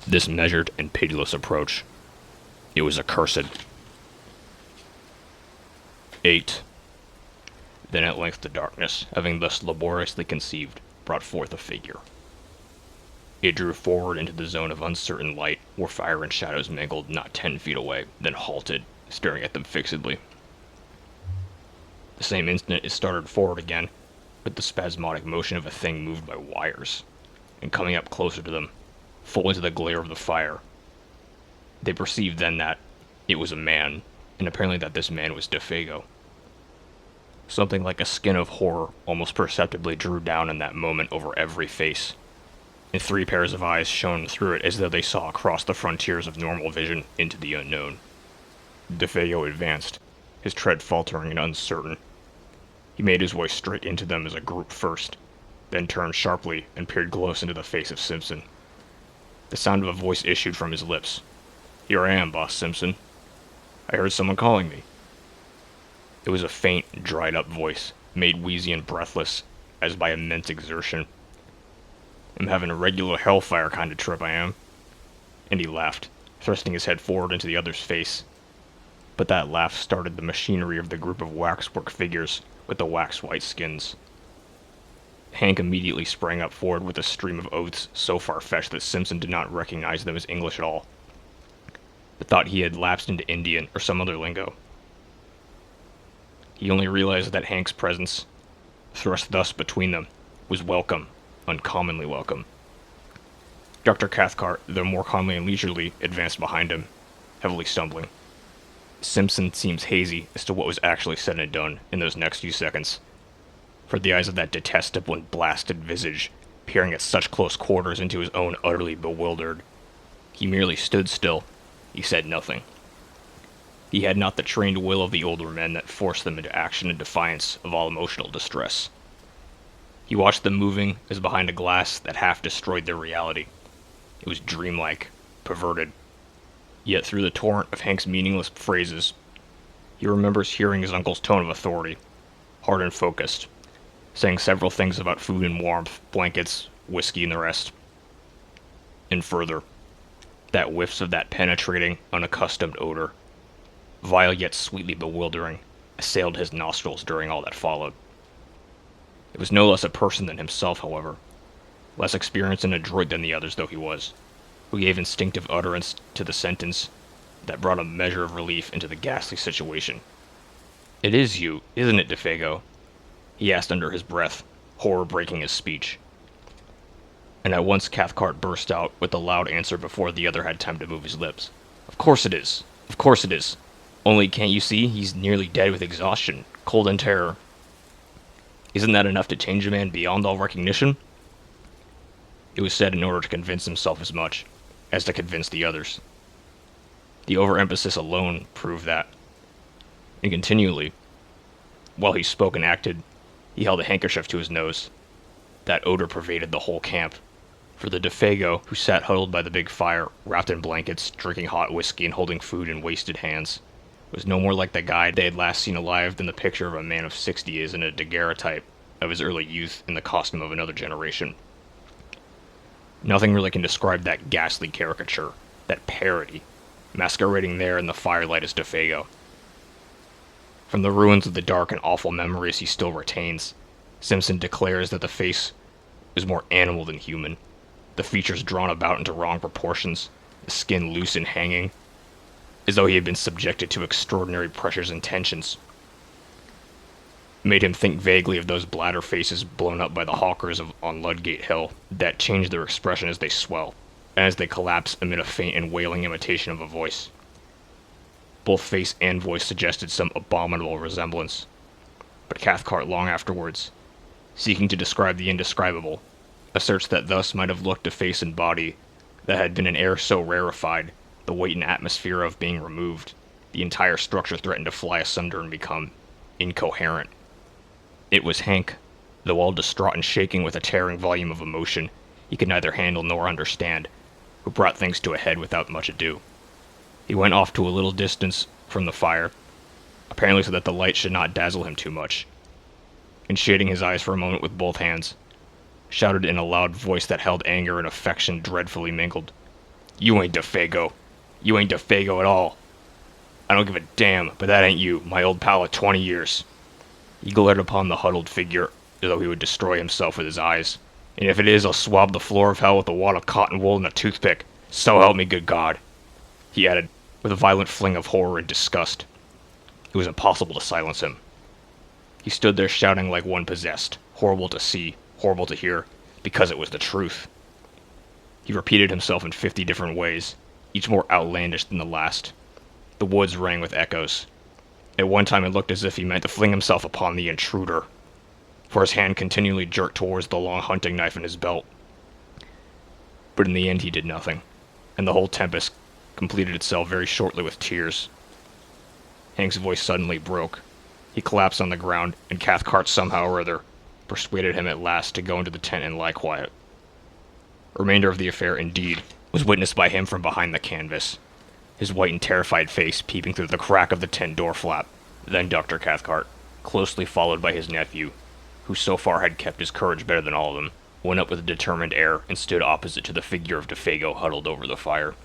this measured and pitiless approach. It was accursed. 8. Then at length the darkness, having thus laboriously conceived, brought forth a figure. It drew forward into the zone of uncertain light, where fire and shadows mingled not 10 feet away, then halted, staring at them fixedly. The same instant it started forward again, with the spasmodic motion of a thing moved by wires, and coming up closer to them, full into the glare of the fire. They perceived then that it was a man, and apparently that this man was Defago. Something like a skin of horror almost perceptibly drew down in that moment over every face. and 3 pairs of eyes shone through it as though they saw across the frontiers of normal vision into the unknown. DeFeo advanced, his tread faltering and uncertain. He made his way straight into them as a group first, then turned sharply and peered close into the face of Simpson. The sound of a voice issued from his lips. "Here I am, Boss Simpson. I heard someone calling me." It was a faint, dried-up voice, made wheezy and breathless as by immense exertion. "I'm having a regular hellfire kind of trip, I am." And he laughed, thrusting his head forward into the other's face. But that laugh started the machinery of the group of waxwork figures with the wax-white skins. Hank immediately sprang up forward with a stream of oaths so far-fetched that Simpson did not recognize them as English at all, but thought he had lapsed into Indian or some other lingo. He only realized that Hank's presence, thrust thus between them, was welcome, uncommonly welcome. Dr. Cathcart, though more calmly and leisurely, advanced behind him, heavily stumbling. Simpson seems hazy as to what was actually said and done in those next few seconds, for the eyes of that detestable and blasted visage, peering at such close quarters into his own, utterly bewildered. He merely stood still. He said nothing. He had not the trained will of the older men that forced them into action in defiance of all emotional distress. He watched them moving as behind a glass that half destroyed their reality. It was dreamlike, perverted. Yet through the torrent of Hank's meaningless phrases, he remembers hearing his uncle's tone of authority, hard and focused, saying several things about food and warmth, blankets, whiskey, and the rest. And further, that whiffs of that penetrating, unaccustomed odor, vile yet sweetly bewildering, assailed his nostrils during all that followed. It was no less a person than himself, however, less experienced and adroit than the others though he was, who gave instinctive utterance to the sentence that brought a measure of relief into the ghastly situation. "It is you, isn't it, DeFego?" he asked under his breath, horror breaking his speech. And at once Cathcart burst out with the loud answer before the other had time to move his lips. "Of course it is. Of course it is. Only, can't you see, he's nearly dead with exhaustion, cold and terror. Isn't that enough to change a man beyond all recognition?" It was said in order to convince himself as much as to convince the others. The overemphasis alone proved that. And continually, while he spoke and acted, he held a handkerchief to his nose. That odor pervaded the whole camp, for the DeFego, who sat huddled by the big fire, wrapped in blankets, drinking hot whiskey and holding food in wasted hands, was no more like the guy they had last seen alive than the picture of a man of 60 is in a daguerreotype of his early youth in the costume of another generation. Nothing really can describe that ghastly caricature, that parody, masquerading there in the firelight as DeFego. From the ruins of the dark and awful memories he still retains, Simpson declares that the face was more animal than human, the features drawn about into wrong proportions, the skin loose and hanging, as though he had been subjected to extraordinary pressures and tensions. It made him think vaguely of those bladder faces blown up by the hawkers on Ludgate Hill, that change their expression as they swell, and as they collapse amid a faint and wailing imitation of a voice. Both face and voice suggested some abominable resemblance, but Cathcart long afterwards, seeking to describe the indescribable, asserts that thus might have looked a face and body that had been in air so rarefied, the weight and atmosphere of being removed, the entire structure threatened to fly asunder and become incoherent. It was Hank, though all distraught and shaking with a tearing volume of emotion he could neither handle nor understand, who brought things to a head without much ado. He went off to a little distance from the fire, apparently so that the light should not dazzle him too much, and shading his eyes for a moment with both hands, shouted in a loud voice that held anger and affection dreadfully mingled, "You ain't DeFego. You ain't DeFego at all. I don't give a damn, but that ain't you, my old pal of 20 years. He glared upon the huddled figure as though he would destroy himself with his eyes. "And if it is, I'll swab the floor of hell with a wad of cotton wool and a toothpick. So help me good God," he added, with a violent fling of horror and disgust. It was impossible to silence him. He stood there shouting like one possessed, horrible to see, horrible to hear, because it was the truth. He repeated himself in 50 different ways, each more outlandish than the last. The woods rang with echoes. At one time it looked as if he meant to fling himself upon the intruder, for his hand continually jerked towards the long hunting knife in his belt. But in the end he did nothing, and the whole tempest completed itself very shortly with tears. Hank's voice suddenly broke. He collapsed on the ground, and Cathcart somehow or other persuaded him at last to go into the tent and lie quiet. The remainder of the affair, indeed, was witnessed by him from behind the canvas, his white and terrified face peeping through the crack of the tent door flap. Then Dr. Cathcart, closely followed by his nephew, who so far had kept his courage better than all of them, went up with a determined air and stood opposite to the figure of DeFago huddled over the fire.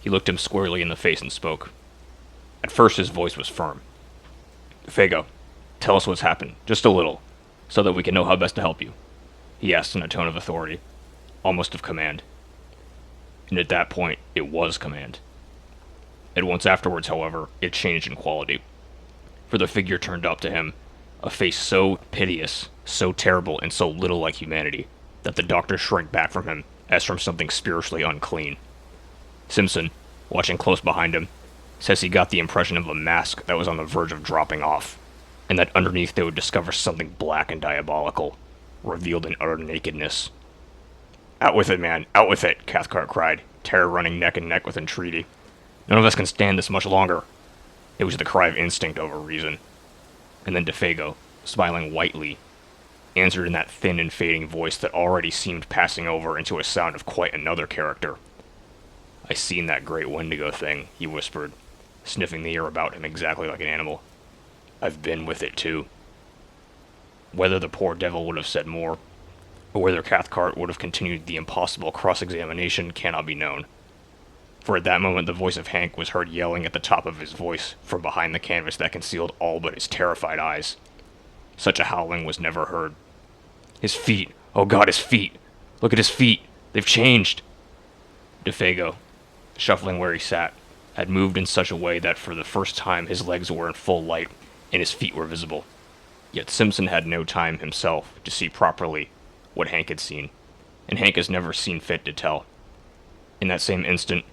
He looked him squarely in the face and spoke. At first his voice was firm. "DeFago, tell us what's happened, just a little, so that we can know how best to help you," he asked in a tone of authority, almost of command. And at that point, it was command. At once afterwards, however, it changed in quality, for the figure turned up to him, a face so piteous, so terrible, and so little like humanity, that the doctor shrank back from him as from something spiritually unclean. Simpson, watching close behind him, says he got the impression of a mask that was on the verge of dropping off, and that underneath they would discover something black and diabolical, revealed in utter nakedness. "Out with it, man, out with it," Cathcart cried, terror running neck and neck with entreaty. "None of us can stand this much longer." It was the cry of instinct over reason. And then DeFago, smiling whitely, answered in that thin and fading voice that already seemed passing over into a sound of quite another character. "I seen that great Wendigo thing," he whispered, sniffing the air about him exactly like an animal. "I've been with it, too." Whether the poor devil would have said more, or whether Cathcart would have continued the impossible cross-examination cannot be known. For at that moment the voice of Hank was heard yelling at the top of his voice from behind the canvas that concealed all but his terrified eyes. Such a howling was never heard. "His feet! Oh God, his feet! Look at his feet! They've changed!" DeFago, shuffling where he sat, had moved in such a way that for the first time his legs were in full light and his feet were visible. Yet Simpson had no time himself to see properly what Hank had seen, and Hank has never seen fit to tell. In that same instant,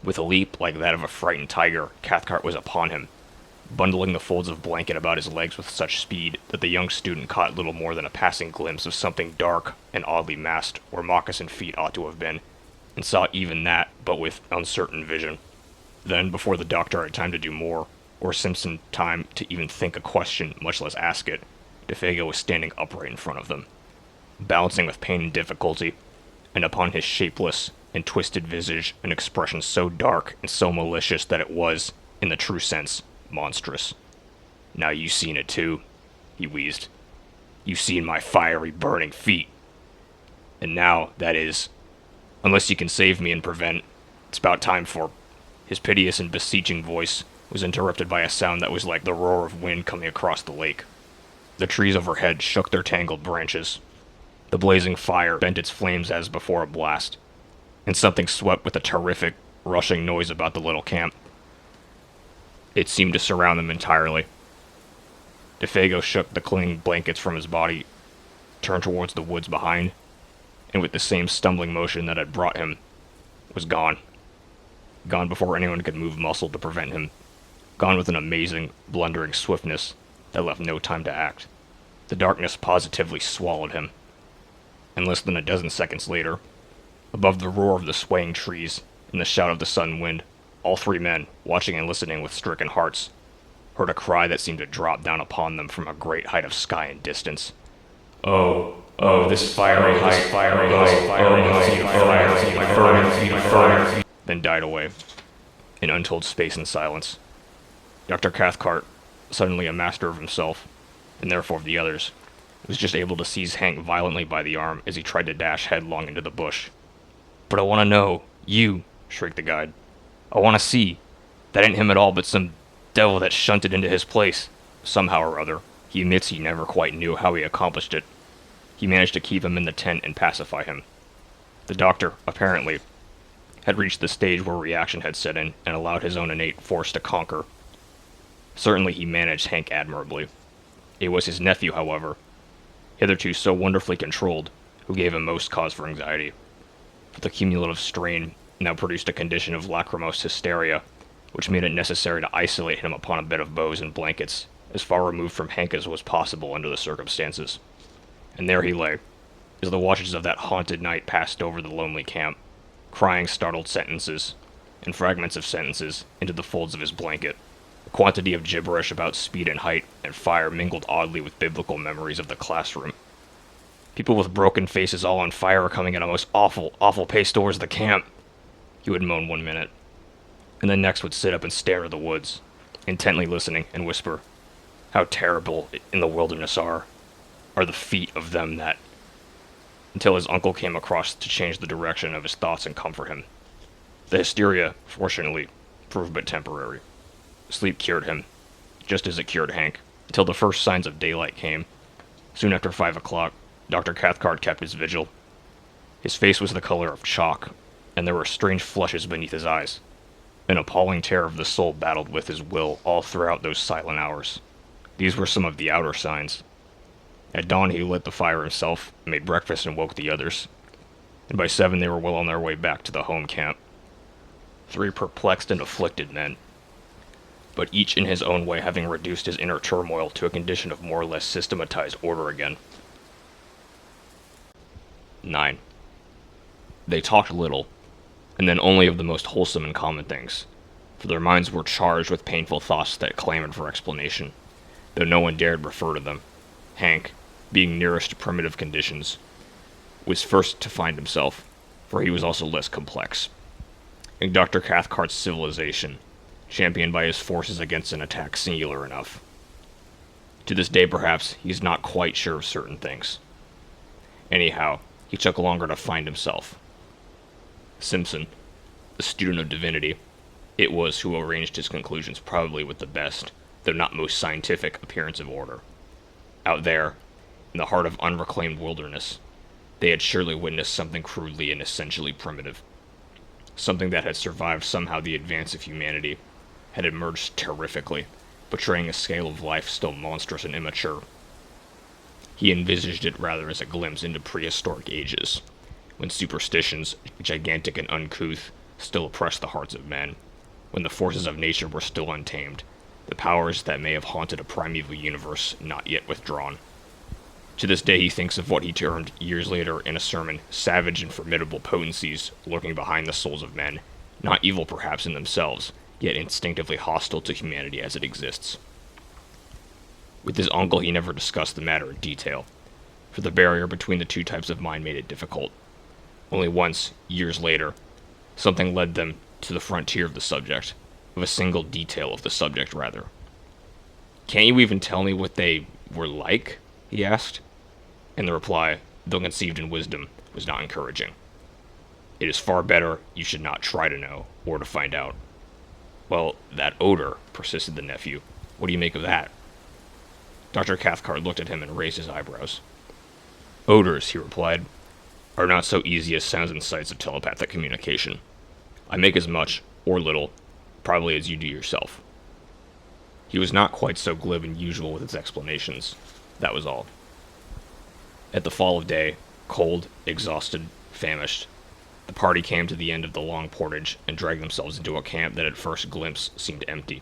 with a leap like that of a frightened tiger, Cathcart was upon him, bundling the folds of blanket about his legs with such speed that the young student caught little more than a passing glimpse of something dark and oddly masked where moccasin feet ought to have been, and saw even that but with uncertain vision. Then, before the doctor had time to do more, or Simpson time to even think a question, much less ask it, DeFago was standing upright in front of them, balancing with pain and difficulty, and upon his shapeless and twisted visage an expression so dark and so malicious that it was, in the true sense, monstrous. "Now you seen it too," he wheezed. "You seen my fiery, burning feet. And now, that is, unless you can save me and prevent, it's about time for—" His piteous and beseeching voice was interrupted by a sound that was like the roar of wind coming across the lake. The trees overhead shook their tangled branches. The blazing fire bent its flames as before a blast, and something swept with a terrific, rushing noise about the little camp. It seemed to surround them entirely. DeFago shook the clinging blankets from his body, turned towards the woods behind, and with the same stumbling motion that had brought him, was gone. Gone before anyone could move muscle to prevent him. Gone with an amazing, blundering swiftness that left no time to act. The darkness positively swallowed him. And less than a dozen seconds later, above the roar of the swaying trees and the shout of the sudden wind, all three men, watching and listening with stricken hearts, heard a cry that seemed to drop down upon them from a great height of sky and distance. "Oh, oh, this fiery height, fiery height, fiery height, fire, burning feet, fire," then died away, in untold space and silence. Dr. Cathcart, suddenly a master of himself, and therefore of the others, was just able to seize Hank violently by the arm as he tried to dash headlong into the bush. "But I want to know, you," shrieked the guide. "I want to see. That ain't him at all, but some devil that shunted into his place. Somehow or other, he admits he never quite knew how he accomplished it. He managed to keep him in the tent and pacify him." The doctor, apparently, had reached the stage where reaction had set in and allowed his own innate force to conquer. Certainly he managed Hank admirably. It was his nephew, however, hitherto so wonderfully controlled, who gave him most cause for anxiety. For the cumulative strain now produced a condition of lachrymose hysteria, which made it necessary to isolate him upon a bed of boughs and blankets, as far removed from Hank as was possible under the circumstances. And there he lay, as the watches of that haunted night passed over the lonely camp, crying startled sentences, and fragments of sentences, into the folds of his blanket. A quantity of gibberish about speed and height and fire mingled oddly with biblical memories of the classroom. People with broken faces all on fire are coming at a most awful, awful pace towards the camp, he would moan one minute, and the next would sit up and stare at the woods, intently listening, and whisper, "How terrible in the wilderness are the feet of them that," until his uncle came across to change the direction of his thoughts and comfort him. The hysteria, fortunately, proved but temporary. Sleep cured him, just as it cured Hank, until the first signs of daylight came. Soon after 5 o'clock, Dr. Cathcart kept his vigil. His face was the color of chalk, and there were strange flushes beneath his eyes. An appalling terror of the soul battled with his will all throughout those silent hours. These were some of the outer signs. At dawn he lit the fire himself, made breakfast, and woke the others. And by 7 they were well on their way back to the home camp. 3 perplexed and afflicted men, but each in his own way having reduced his inner turmoil to a condition of more or less systematized order again. 9. They talked little, and then only of the most wholesome and common things, for their minds were charged with painful thoughts that clamored for explanation, though no one dared refer to them. Hank, being nearest to primitive conditions, was first to find himself, for he was also less complex. In Dr. Cathcart's civilization, championed by his forces against an attack singular enough. To this day, perhaps, he is not quite sure of certain things. Anyhow, he took longer to find himself. Simpson, the student of divinity, it was who arranged his conclusions probably with the best, though not most scientific, appearance of order. Out there, in the heart of unreclaimed wilderness, they had surely witnessed something crudely and essentially primitive. Something that had survived somehow the advance of humanity, had emerged terrifically, betraying a scale of life still monstrous and immature. He envisaged it rather as a glimpse into prehistoric ages, when superstitions, gigantic and uncouth, still oppressed the hearts of men, when the forces of nature were still untamed, the powers that may have haunted a primeval universe not yet withdrawn. To this day he thinks of what he termed, years later in a sermon, savage and formidable potencies lurking behind the souls of men, not evil perhaps in themselves, yet instinctively hostile to humanity as it exists. With his uncle he never discussed the matter in detail, for the barrier between the two types of mind made it difficult. Only once, years later, something led them to the frontier of the subject, of a single detail of the subject, rather. "Can't you even tell me what they were like?" he asked, and the reply, though conceived in wisdom, was not encouraging. "It is far better you should not try to know, or to find out." "Well, that odor," persisted the nephew. "What do you make of that?" Dr. Cathcart looked at him and raised his eyebrows. "Odors," he replied, "are not so easy as sounds and sights of telepathic communication. I make as much, or little, probably as you do yourself." He was not quite so glib and usual with his explanations. That was all. At the fall of day, cold, exhausted, famished, the party came to the end of the long portage and dragged themselves into a camp that at first glimpse seemed empty.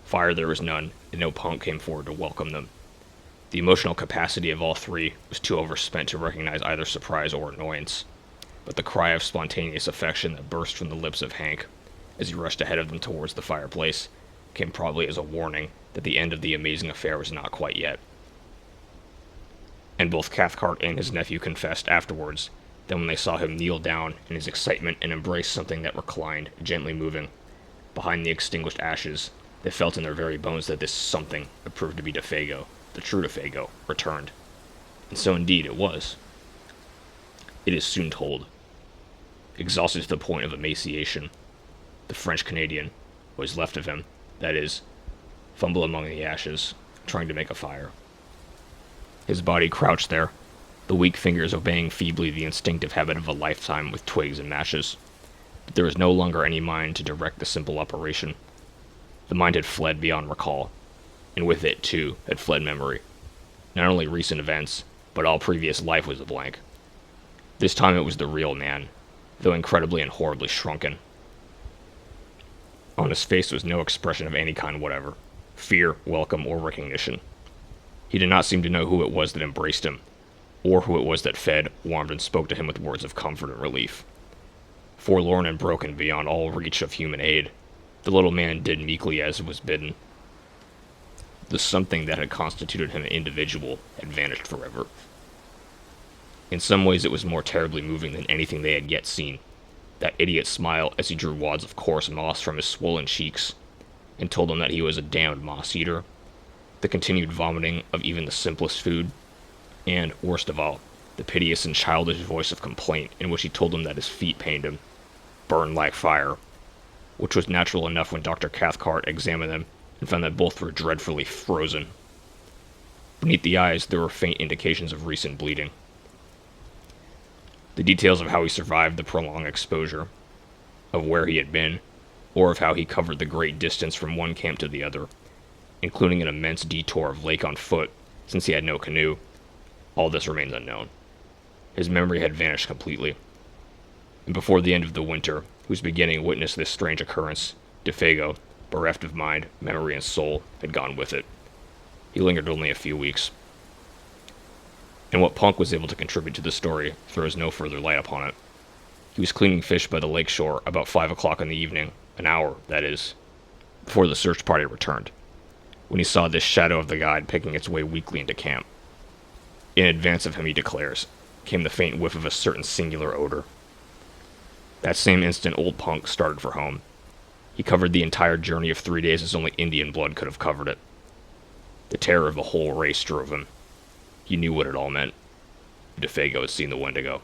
Fire there was none, and no punk came forward to welcome them. The emotional capacity of all 3 was too overspent to recognize either surprise or annoyance, but the cry of spontaneous affection that burst from the lips of Hank, as he rushed ahead of them towards the fireplace, came probably as a warning that the end of the amazing affair was not quite yet. And both Cathcart and his nephew confessed afterwards that when they saw him kneel down in his excitement and embrace something that reclined, gently moving, behind the extinguished ashes, they felt in their very bones that this something would prove to be Defago, the true Defago, returned. And so indeed it was. It is soon told. Exhausted to the point of emaciation, the French-Canadian, what was left of him, that is, fumbled among the ashes, trying to make a fire. His body crouched there, the weak fingers obeying feebly the instinctive habit of a lifetime with twigs and matches. But there was no longer any mind to direct the simple operation. The mind had fled beyond recall, and with it, too, had fled memory. Not only recent events, but all previous life was a blank. This time it was the real man, though incredibly and horribly shrunken. On his face was no expression of any kind whatever, fear, welcome, or recognition. He did not seem to know who it was that embraced him, or who it was that fed, warmed, and spoke to him with words of comfort and relief. Forlorn and broken beyond all reach of human aid, the little man did meekly as was bidden. The something that had constituted him an individual had vanished forever. In some ways it was more terribly moving than anything they had yet seen. That idiot smile as he drew wads of coarse moss from his swollen cheeks, and told them that he was a damned moss-eater. The continued vomiting of even the simplest food, and, worst of all, the piteous and childish voice of complaint in which he told them that his feet pained him, burned like fire, which was natural enough when Dr. Cathcart examined them and found that both were dreadfully frozen. Beneath the eyes there were faint indications of recent bleeding. The details of how he survived the prolonged exposure, of where he had been, or of how he covered the great distance from one camp to the other, including an immense detour of lake on foot, since he had no canoe, all this remains unknown. His memory had vanished completely, and before the end of the winter, whose beginning witnessed this strange occurrence, Defago, bereft of mind, memory, and soul, had gone with it. He lingered only a few weeks. And what Punk was able to contribute to the story throws no further light upon it. He was cleaning fish by the lake shore about 5 o'clock in the evening, an hour, that is, before the search party returned, when he saw this shadow of the guide picking its way weakly into camp. In advance of him, he declares, came the faint whiff of a certain singular odor. That same instant, old Punk started for home. He covered the entire journey of 3 days as only Indian blood could have covered it. The terror of the whole race drove him. He knew what it all meant. Defago had seen the Wendigo.